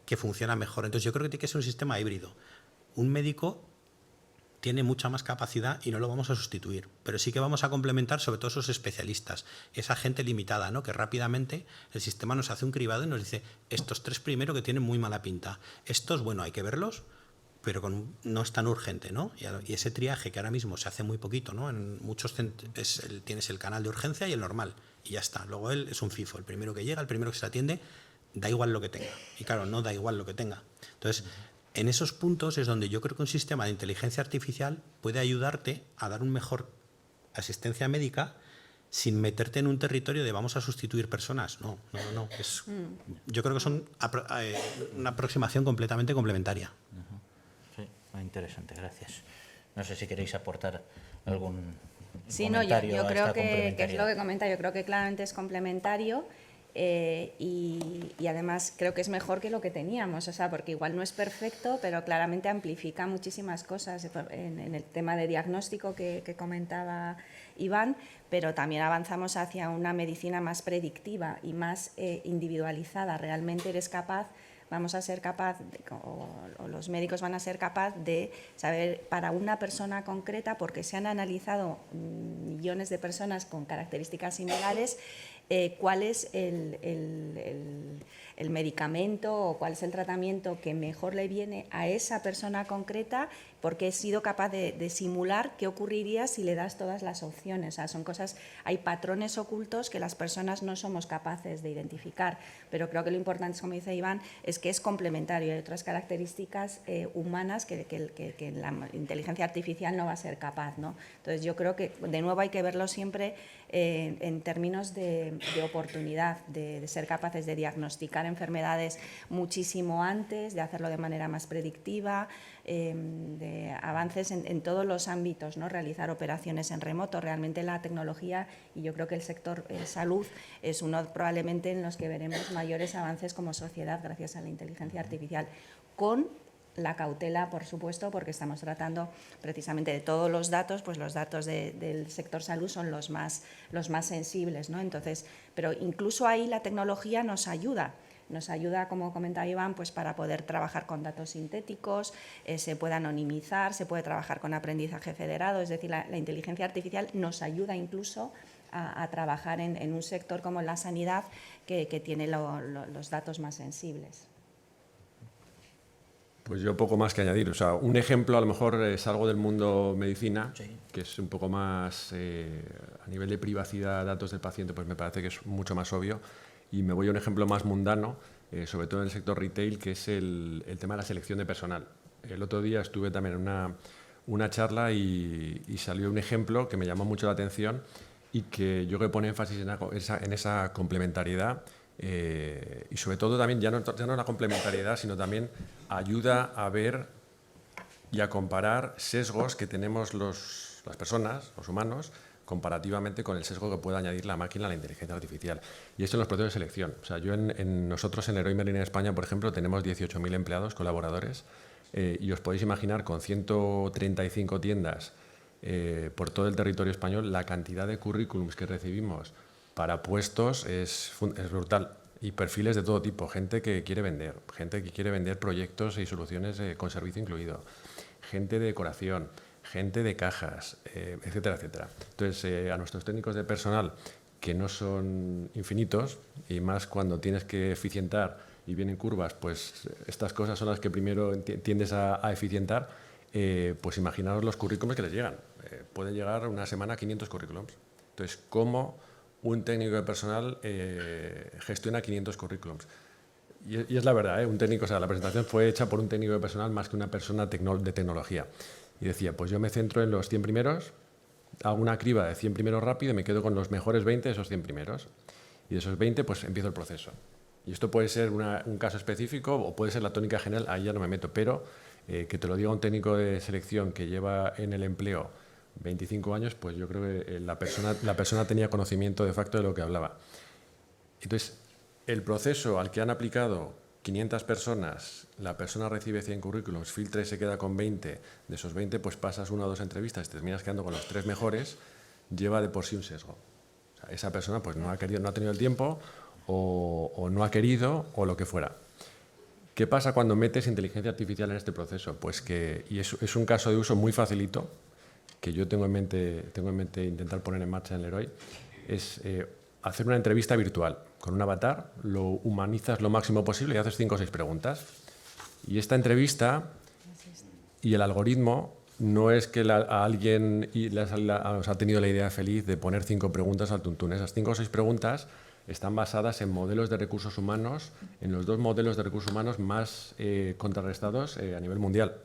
que funcionan mejor. Entonces yo creo que tiene que ser un sistema híbrido. Un médico tiene mucha más capacidad y no lo vamos a sustituir, pero sí que vamos a complementar sobre todo esos especialistas, esa gente limitada, ¿no? Que rápidamente el sistema nos hace un cribado y nos dice estos 3 primero que tienen muy mala pinta, estos, bueno, hay que verlos, pero no es tan urgente, ¿no? Y ese triaje que ahora mismo se hace muy poquito, ¿no? En muchos tienes el canal de urgencia y el normal, y ya está. Luego él es un FIFO, el primero que llega, el primero que se atiende, da igual lo que tenga. Y claro, no da igual lo que tenga. Entonces, en esos puntos es donde yo creo que un sistema de inteligencia artificial puede ayudarte a dar una mejor asistencia médica sin meterte en un territorio de vamos a sustituir personas. No. Yo creo que son una aproximación completamente complementaria. Sí, muy interesante, gracias. No sé si queréis aportar algún Sí, no, yo comentario a creo esta que es lo complementariedad. que comenta, yo creo que claramente es complementario y además creo que es mejor que lo que teníamos, o sea, porque igual no es perfecto, pero claramente amplifica muchísimas cosas en el tema de diagnóstico que comentaba Iván, pero también avanzamos hacia una medicina más predictiva y más individualizada. Realmente vamos a ser capaz, o los médicos van a ser capaz de saber para una persona concreta, porque se han analizado millones de personas con características similares, cuál es el medicamento o cuál es el tratamiento que mejor le viene a esa persona concreta, porque he sido capaz de simular qué ocurriría si le das todas las opciones. O sea, son cosas, hay patrones ocultos que las personas no somos capaces de identificar, pero creo que lo importante, como dice Iván, es que es complementario. Hay otras características humanas que la inteligencia artificial no va a ser capaz, ¿no? Entonces, yo creo que, de nuevo, hay que verlo siempre en términos de oportunidad, de ser capaces de diagnosticar enfermedades muchísimo antes, de hacerlo de manera más predictiva, de avances en todos los ámbitos, ¿no? Realizar operaciones en remoto. Realmente la tecnología, y yo creo que el sector salud es uno probablemente en los que veremos mayores avances como sociedad gracias a la inteligencia artificial, con la cautela, por supuesto, porque estamos tratando precisamente de todos los datos, pues los datos del sector salud son los más sensibles, ¿no? Entonces, pero incluso ahí la tecnología nos ayuda, como comentaba Iván, pues para poder trabajar con datos sintéticos, se puede anonimizar, se puede trabajar con aprendizaje federado, es decir, la inteligencia artificial nos ayuda incluso a trabajar en un sector como la sanidad que tiene los datos más sensibles. Pues yo poco más que añadir. O sea, un ejemplo, a lo mejor es algo del mundo medicina, Sí. que es un poco más a nivel de privacidad, datos del paciente, pues me parece que es mucho más obvio. Y me voy a un ejemplo más mundano, sobre todo en el sector retail, que es el tema de la selección de personal. El otro día estuve también en una charla y salió un ejemplo que me llamó mucho la atención y que yo creo que pone énfasis en esa complementariedad. Y sobre todo también ya no la complementariedad, sino también ayuda a ver y a comparar sesgos que tenemos las personas, los humanos, comparativamente con el sesgo que puede añadir la máquina a la inteligencia artificial. Y esto en los procesos de selección. O sea, nosotros en Leroy Merlin en España, por ejemplo, tenemos 18.000 empleados, colaboradores, y os podéis imaginar con 135 tiendas por todo el territorio español, la cantidad de currículums que recibimos para puestos es brutal, y perfiles de todo tipo, gente que quiere vender proyectos y soluciones con servicio incluido, gente de decoración, gente de cajas, etcétera, etcétera. Entonces, a nuestros técnicos de personal, que no son infinitos, y más cuando tienes que eficientar y vienen curvas, pues estas cosas son las que primero tiendes a eficientar, pues imaginaos los currículums que les llegan. Pueden llegar una semana a 500 currículums. Entonces, ¿cómo un técnico de personal gestiona 500 currículums? Y es la verdad, un técnico, o sea, la presentación fue hecha por un técnico de personal más que una persona de tecnología. Y decía, pues yo me centro en los 100 primeros, hago una criba de 100 primeros rápido y me quedo con los mejores 20 de esos 100 primeros. Y de esos 20, pues empiezo el proceso. Y esto puede ser un caso específico o puede ser la tónica general, ahí ya no me meto, pero que te lo diga un técnico de selección que lleva en el empleo 25 años, pues yo creo que la persona tenía conocimiento de facto de lo que hablaba. Entonces, el proceso al que han aplicado 500 personas, la persona recibe 100 currículums, filtra y se queda con 20, de esos 20 pues pasas 1 o 2 entrevistas y terminas quedando con los 3 mejores, lleva de por sí un sesgo. O sea, esa persona pues no ha tenido el tiempo o no ha querido o lo que fuera. ¿Qué pasa cuando metes inteligencia artificial en este proceso? Pues que, y es un caso de uso muy facilito, que yo tengo en mente intentar poner en marcha en Leroy, es hacer una entrevista virtual con un avatar, lo humanizas lo máximo posible y haces 5 o 6 preguntas. Y esta entrevista y el algoritmo no es que a alguien os ha tenido la idea feliz de poner 5 preguntas al tuntún. Esas 5 o 6 preguntas están basadas en modelos de recursos humanos, en los 2 modelos de recursos humanos más contrarrestados a nivel mundial.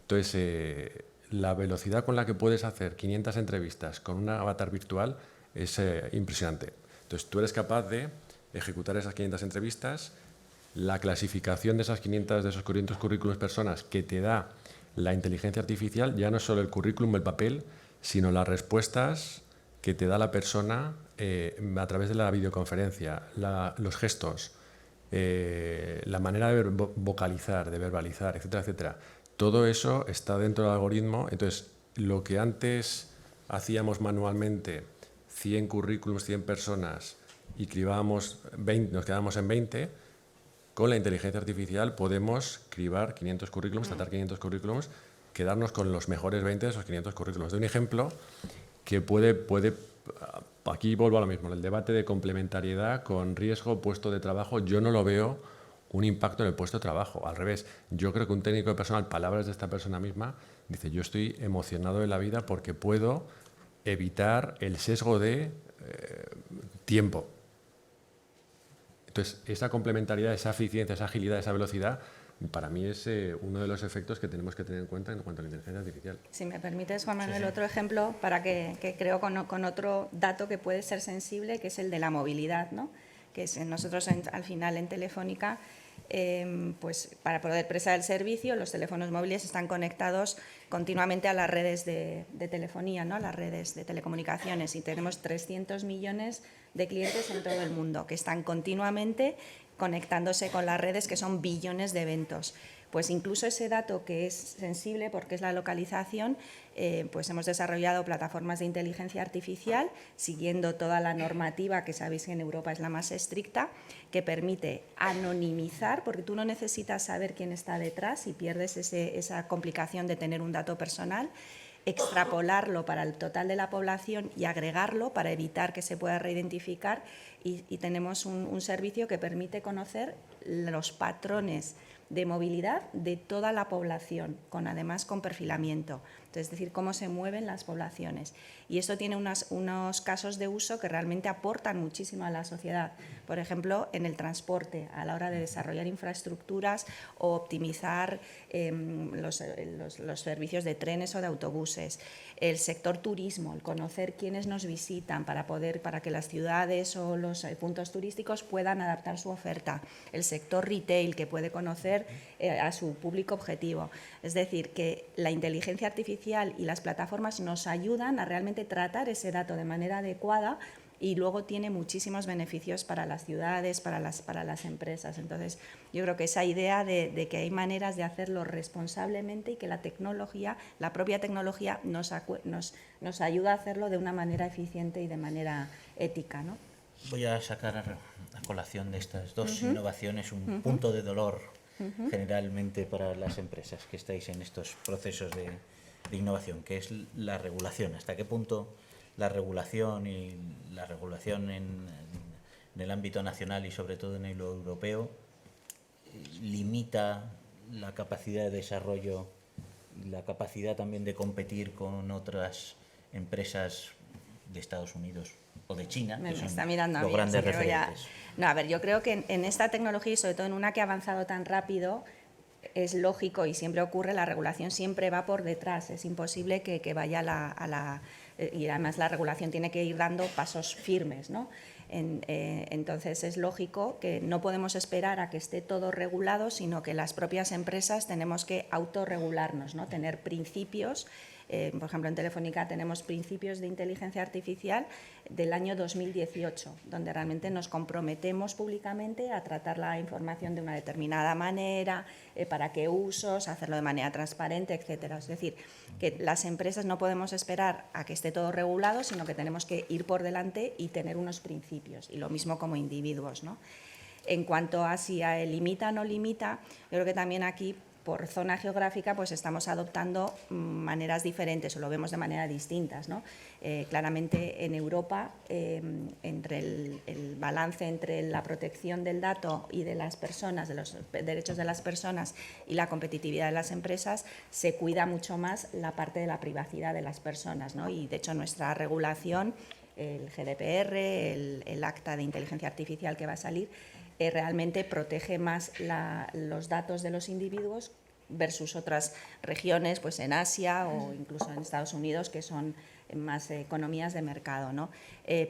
Entonces, la velocidad con la que puedes hacer 500 entrevistas con un avatar virtual es impresionante. Entonces, tú eres capaz de ejecutar esas 500 entrevistas, la clasificación de esos 500 currículums personas que te da la inteligencia artificial, ya no es solo el currículum, el papel, sino las respuestas que te da la persona a través de la videoconferencia, los gestos, la manera de vocalizar, de verbalizar, etcétera, etcétera. Todo eso está dentro del algoritmo. Entonces, lo que antes hacíamos manualmente, 100 currículums, 100 personas, y crivábamos 20, nos quedábamos en 20, con la inteligencia artificial podemos cribar 500 currículums, tratar 500 currículums, quedarnos con los mejores 20 de esos 500 currículums. De un ejemplo que puede, aquí vuelvo a lo mismo, el debate de complementariedad con riesgo, puesto de trabajo, yo no lo veo un impacto en el puesto de trabajo. Al revés, yo creo que un técnico de personal, palabras de esta persona misma, dice, yo estoy emocionado de la vida porque puedo evitar el sesgo de tiempo. Entonces, esa complementariedad, esa eficiencia, esa agilidad, esa velocidad, para mí es uno de los efectos que tenemos que tener en cuenta en cuanto a la inteligencia artificial. Si me permites, Juan Manuel, otro ejemplo para que creo con otro dato que puede ser sensible, que es el de la movilidad, ¿no? Que es, nosotros al final en Telefónica, pues para poder prestar el servicio, los teléfonos móviles están conectados continuamente a las redes de telefonía, ¿no? A las redes de telecomunicaciones, y tenemos 300 millones de clientes en todo el mundo que están continuamente conectándose con las redes, que son billones de eventos. Pues incluso ese dato que es sensible, porque es la localización, pues hemos desarrollado plataformas de inteligencia artificial, siguiendo toda la normativa, que sabéis que en Europa es la más estricta, que permite anonimizar, porque tú no necesitas saber quién está detrás y pierdes esa complicación de tener un dato personal, extrapolarlo para el total de la población y agregarlo para evitar que se pueda reidentificar, y tenemos un servicio que permite conocer los patrones de movilidad de toda la población, además con perfilamiento, es decir, cómo se mueven las poblaciones. Y esto tiene unos casos de uso que realmente aportan muchísimo a la sociedad. Por ejemplo, en el transporte, a la hora de desarrollar infraestructuras o optimizar los servicios de trenes o de autobuses. El sector turismo, el conocer quiénes nos visitan para que las ciudades o los puntos turísticos puedan adaptar su oferta. El sector retail, que puede conocer a su público objetivo. Es decir, que la inteligencia artificial y las plataformas nos ayudan a realmente tratar ese dato de manera adecuada, y luego tiene muchísimos beneficios para las ciudades, para las empresas. Entonces, yo creo que esa idea de que hay maneras de hacerlo responsablemente y que la tecnología, la propia tecnología, nos ayuda a hacerlo de una manera eficiente y de manera ética, ¿no? Voy a sacar a colación de estas dos innovaciones un punto de dolor generalmente para las empresas que estáis en estos procesos de innovación, que es la regulación. ¿Hasta qué punto la regulación en el ámbito nacional y sobre todo en el europeo limita la capacidad de desarrollo y la capacidad también de competir con otras empresas de Estados Unidos o de China, que son está mirando los grandes referentes? No, a ver, yo creo que en esta tecnología, y sobre todo en una que ha avanzado tan rápido, es lógico, y siempre ocurre, la regulación siempre va por detrás. Es imposible que vaya y además la regulación tiene que ir dando pasos firmes, ¿no? Entonces es lógico que no podemos esperar a que esté todo regulado, sino que las propias empresas tenemos que autorregularnos, ¿no? Tener principios. Por ejemplo, en Telefónica tenemos principios de inteligencia artificial del año 2018, donde realmente nos comprometemos públicamente a tratar la información de una determinada manera, para qué usos, hacerlo de manera transparente, etcétera. Es decir, que las empresas no podemos esperar a que esté todo regulado, sino que tenemos que ir por delante y tener unos principios, y lo mismo como individuos, ¿no? En cuanto a si limita o no limita, yo creo que también aquí, por zona geográfica, pues estamos adoptando maneras diferentes, o lo vemos de manera distintas, ¿no? Claramente en Europa, entre el balance entre la protección del dato y de las personas, de los derechos de las personas, y la competitividad de las empresas, se cuida mucho más la parte de la privacidad de las personas, ¿no? Y de hecho nuestra regulación, el GDPR, el acta de inteligencia artificial que va a salir, realmente protege más los datos de los individuos versus otras regiones, pues en Asia o incluso en Estados Unidos, que son más economías de mercado, ¿no?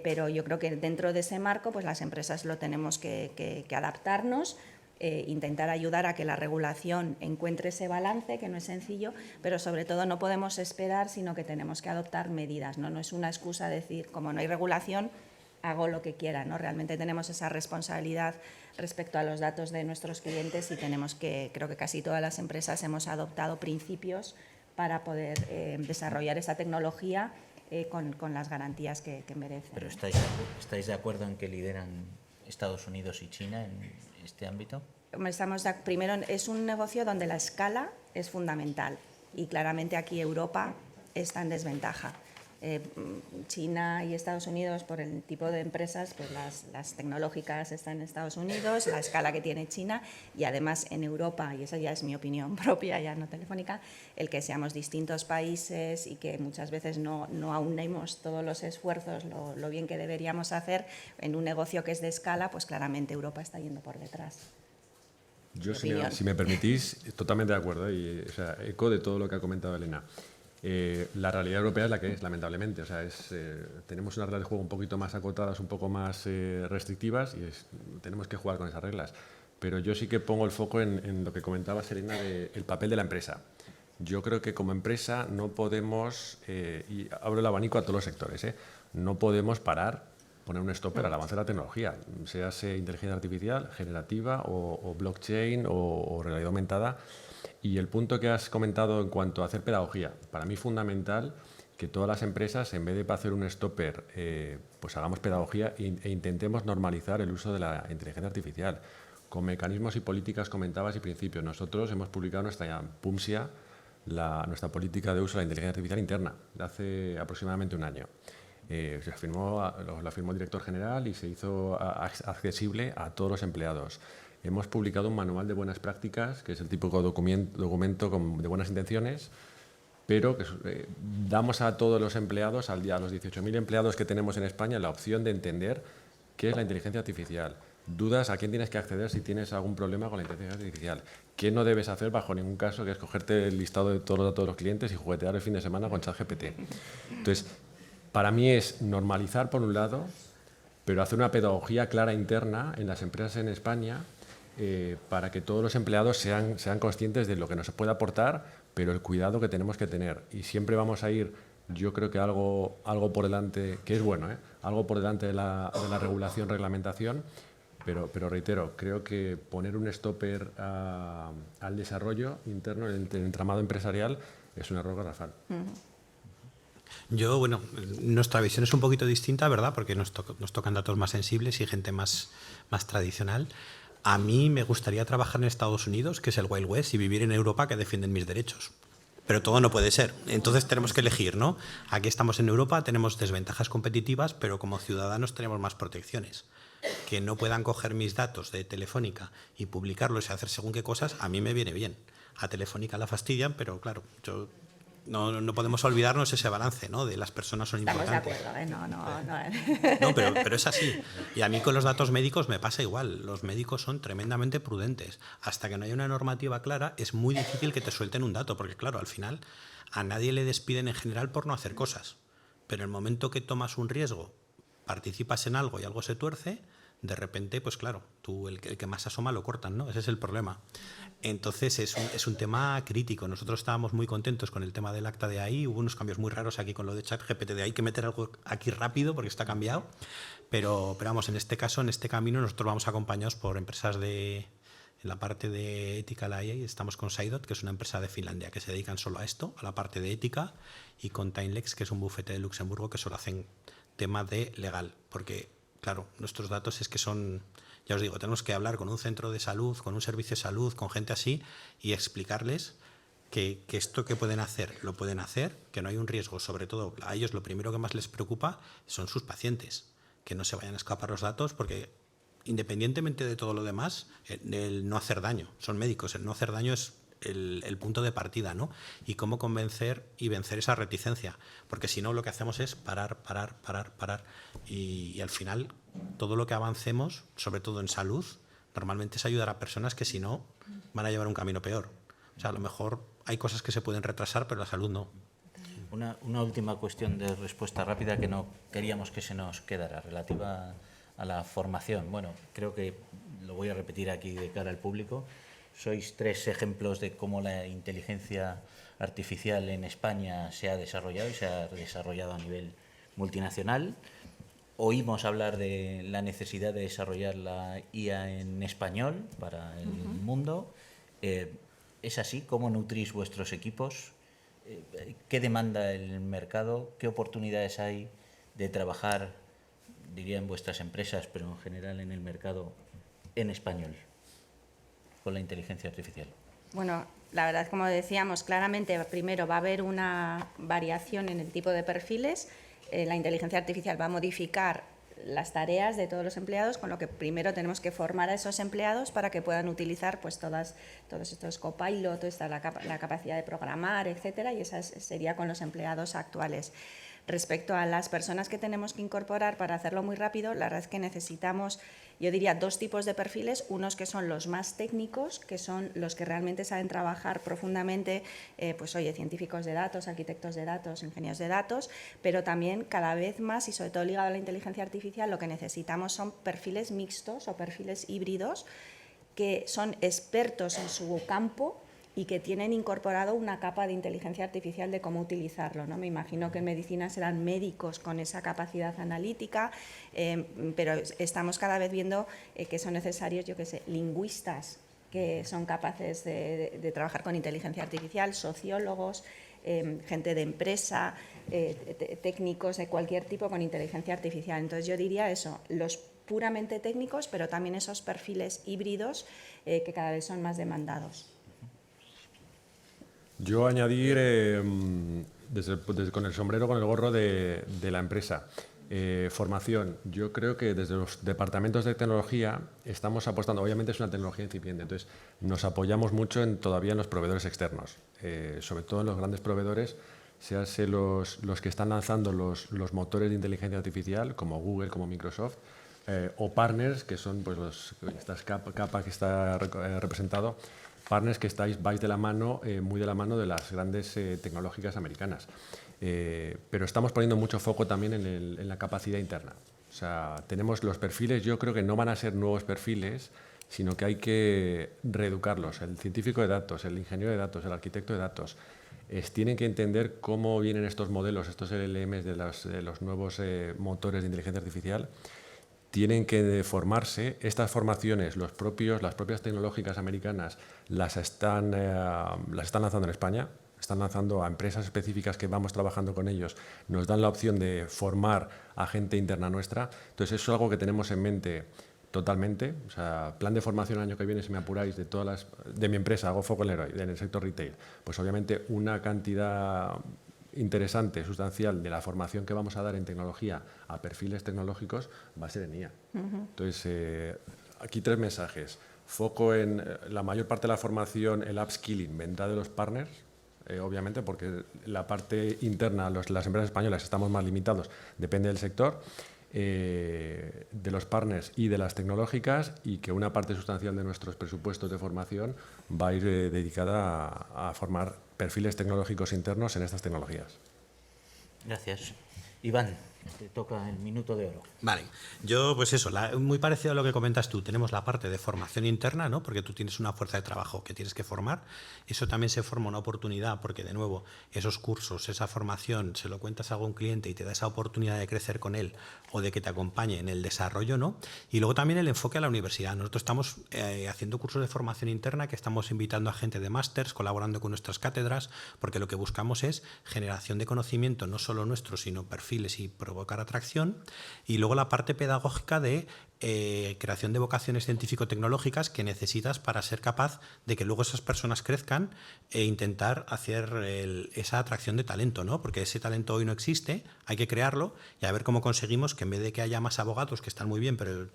Pero yo creo que dentro de ese marco, pues las empresas lo tenemos que adaptarnos, intentar ayudar a que la regulación encuentre ese balance, que no es sencillo, pero sobre todo no podemos esperar, sino que tenemos que adoptar medidas, ¿no? No es una excusa decir, como no hay regulación, hago lo que quiera, ¿no? Realmente tenemos esa responsabilidad respecto a los datos de nuestros clientes y tenemos que, creo que casi todas las empresas hemos adoptado principios para poder desarrollar esa tecnología con las garantías que merecen. ¿Pero estáis de acuerdo en que lideran Estados Unidos y China en este ámbito? Primero, es un negocio donde la escala es fundamental y claramente aquí Europa está en desventaja. China y Estados Unidos, por el tipo de empresas, pues las tecnológicas están en Estados Unidos, la escala que tiene China, y además en Europa, y esa ya es mi opinión propia, ya no telefónica, el que seamos distintos países y que muchas veces no aunemos todos los esfuerzos lo bien que deberíamos hacer en un negocio que es de escala, pues claramente Europa está yendo por detrás. Yo, si me permitís, totalmente de acuerdo, y o sea, eco de todo lo que ha comentado Elena. La realidad europea es la que es, lamentablemente. O sea, tenemos unas reglas de juego un poquito más acotadas, un poco más restrictivas, y tenemos que jugar con esas reglas. Pero yo sí que pongo el foco en lo que comentaba Serena, del papel de la empresa. Yo creo que como empresa no podemos, y abro el abanico a todos los sectores, no podemos poner un stopper al avance de la tecnología, sea inteligencia artificial, generativa o blockchain o realidad aumentada. Y el punto que has comentado en cuanto a hacer pedagogía, para mí es fundamental que todas las empresas, en vez de hacer un stopper, pues hagamos pedagogía e intentemos normalizar el uso de la inteligencia artificial. Con mecanismos y políticas comentabas y principios. Nosotros hemos publicado nuestra PUMSIA, nuestra política de uso de la inteligencia artificial interna, de hace aproximadamente un año. La firmó el director general y se hizo accesible a todos los empleados. Hemos publicado un manual de buenas prácticas, que es el típico documento de buenas intenciones, pero que damos a todos los empleados, a los 18.000 empleados que tenemos en España, la opción de entender qué es la inteligencia artificial. Dudas a quién tienes que acceder si tienes algún problema con la inteligencia artificial. ¿Qué no debes hacer bajo ningún caso, que es cogerte el listado de todos los datos de los clientes y juguetear el fin de semana con ChatGPT? Entonces, para mí es normalizar por un lado, pero hacer una pedagogía clara interna en las empresas en España, para que todos los empleados sean conscientes de lo que nos puede aportar, pero el cuidado que tenemos que tener. Y siempre vamos a ir, yo creo que algo por delante, que es bueno, algo por delante de la regulación, reglamentación, pero reitero, creo que poner un stopper al desarrollo interno, el entramado empresarial, es un error garrafal. Yo, bueno, nuestra visión es un poquito distinta, ¿verdad? Porque nos tocan datos más sensibles y gente más tradicional. A mí me gustaría trabajar en Estados Unidos, que es el Wild West, y vivir en Europa, que defienden mis derechos. Pero todo no puede ser. Entonces tenemos que elegir, ¿no? Aquí estamos en Europa, tenemos desventajas competitivas, pero como ciudadanos tenemos más protecciones. Que no puedan coger mis datos de Telefónica y publicarlos y hacer según qué cosas, a mí me viene bien. A Telefónica la fastidian, pero claro, no podemos olvidarnos ese balance, ¿no? De las personas son importantes. Estamos de acuerdo, No, pero es así. Y a mí con los datos médicos me pasa igual. Los médicos son tremendamente prudentes. Hasta que no haya una normativa clara, es muy difícil que te suelten un dato, porque claro, al final a nadie le despiden en general por no hacer cosas. Pero en el momento que tomas un riesgo, participas en algo y algo se tuerce, de repente, pues claro, tú el que más asoma lo cortan, ¿no? Ese es el problema. Entonces es un tema crítico. Nosotros estábamos muy contentos con el tema del acta de AI. Hubo unos cambios muy raros aquí con lo de ChatGPT. Hay que meter algo aquí rápido porque está cambiado. Pero vamos, en este caso, en este camino, nosotros vamos acompañados por empresas en la parte de ética, la AI. Estamos con Saidot, que es una empresa de Finlandia que se dedican solo a esto, a la parte de ética, y con Timelex, que es un bufete de Luxemburgo que solo hacen tema de legal. Porque, claro, nuestros datos es que son... Ya os digo, tenemos que hablar con un centro de salud, con un servicio de salud, con gente así y explicarles que esto que pueden hacer, lo pueden hacer, que no hay un riesgo. Sobre todo, a ellos lo primero que más les preocupa son sus pacientes, que no se vayan a escapar los datos porque independientemente de todo lo demás, el no hacer daño, son médicos, el no hacer daño es el punto de partida, ¿no? Y cómo convencer y vencer esa reticencia, porque si no lo que hacemos es parar y al final todo lo que avancemos, sobre todo en salud, normalmente es ayudar a personas que si no van a llevar un camino peor. O sea, a lo mejor hay cosas que se pueden retrasar, pero la salud no. Una última cuestión de respuesta rápida que no queríamos que se nos quedara, relativa a la formación. Bueno, creo que lo voy a repetir aquí de cara al público. Sois 3 ejemplos de cómo la inteligencia artificial en España se ha desarrollado y se ha desarrollado a nivel multinacional. Oímos hablar de la necesidad de desarrollar la IA en español para el mundo. ¿Es así? ¿Cómo nutrís vuestros equipos? ¿Qué demanda el mercado? ¿Qué oportunidades hay de trabajar, diría, en vuestras empresas, pero en general en el mercado en español con la inteligencia artificial? Bueno, la verdad, como decíamos, claramente primero va a haber una variación en el tipo de perfiles. La inteligencia artificial va a modificar las tareas de todos los empleados, con lo que primero tenemos que formar a esos empleados para que puedan utilizar pues todos estos copilot, la capacidad de programar, etcétera, y esa sería con los empleados actuales. Respecto a las personas que tenemos que incorporar, para hacerlo muy rápido, la verdad es que necesitamos, yo diría, 2 tipos de perfiles, unos que son los más técnicos, que son los que realmente saben trabajar profundamente, científicos de datos, arquitectos de datos, ingenieros de datos, pero también cada vez más, y sobre todo ligado a la inteligencia artificial, lo que necesitamos son perfiles mixtos o perfiles híbridos que son expertos en su campo y que tienen incorporado una capa de inteligencia artificial de cómo utilizarlo, ¿no? Me imagino que en medicina serán médicos con esa capacidad analítica, pero estamos cada vez viendo que son necesarios, lingüistas que son capaces de trabajar con inteligencia artificial, sociólogos, gente de empresa, técnicos de cualquier tipo con inteligencia artificial. Entonces yo diría eso, los puramente técnicos, pero también esos perfiles híbridos que cada vez son más demandados. Yo añadir, con el sombrero, con el gorro de la empresa, formación. Yo creo que desde los departamentos de tecnología estamos apostando, obviamente es una tecnología incipiente, entonces nos apoyamos mucho todavía en los proveedores externos, sobre todo en los grandes proveedores, sean los que están lanzando los motores de inteligencia artificial, como Google, como Microsoft, o partners, que son pues estas capas que está representado, partners que vais de la mano, muy de la mano de las grandes tecnológicas americanas. Pero estamos poniendo mucho foco también en la capacidad interna. O sea, tenemos los perfiles, yo creo que no van a ser nuevos perfiles, sino que hay que reeducarlos. El científico de datos, el ingeniero de datos, el arquitecto de datos, tienen que entender cómo vienen estos modelos, estos LLMs de los nuevos motores de inteligencia artificial. Tienen que formarse. Estas formaciones, las propias tecnológicas americanas las están lanzando en España, están lanzando a empresas específicas que vamos trabajando con ellos, nos dan la opción de formar a gente interna nuestra. Entonces eso es algo que tenemos en mente totalmente. O sea, plan de formación el año que viene, si me apuráis, de mi empresa, hago foco en el sector retail, pues obviamente una cantidad interesante, sustancial de la formación que vamos a dar en tecnología a perfiles tecnológicos va a ser en IA. Entonces, aquí 3 mensajes. Foco en la mayor parte de la formación, el upskilling vendrá de los partners, obviamente, porque la parte interna, las empresas españolas estamos más limitados, depende del sector, de los partners y de las tecnológicas, y que una parte sustancial de nuestros presupuestos de formación va a ir dedicada a formar perfiles tecnológicos internos en estas tecnologías. Gracias. Iván, te toca el minuto de oro. Vale, yo pues eso, muy parecido a lo que comentas tú, tenemos la parte de formación interna, ¿no? Porque tú tienes una fuerza de trabajo que tienes que formar, eso también se forma una oportunidad porque de nuevo esos cursos, esa formación, se lo cuentas a algún cliente y te da esa oportunidad de crecer con él o de que te acompañe en el desarrollo, ¿no? Y luego también el enfoque a la universidad. Nosotros estamos haciendo cursos de formación interna que estamos invitando a gente de másters, colaborando con nuestras cátedras, porque lo que buscamos es generación de conocimiento, no solo nuestro, sino perfiles y provocar atracción. Y luego la parte pedagógica de creación de vocaciones científico-tecnológicas que necesitas para ser capaz de que luego esas personas crezcan e intentar hacer esa atracción de talento, ¿no? Porque ese talento hoy no existe, hay que crearlo y a ver cómo conseguimos que en vez de que haya más abogados, que están muy bien, pero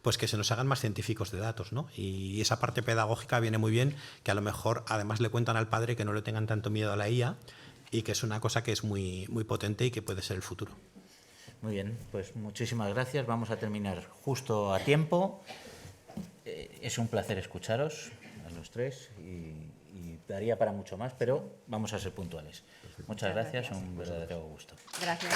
pues que se nos hagan más científicos de datos, ¿no? Y esa parte pedagógica viene muy bien, que a lo mejor además le cuentan al padre que no le tengan tanto miedo a la IA y que es una cosa que es muy, muy potente y que puede ser el futuro. Muy bien, pues muchísimas gracias. Vamos a terminar justo a tiempo. Es un placer escucharos a los 3 y daría para mucho más, pero vamos a ser puntuales. Muchas gracias, un verdadero gusto. Gracias.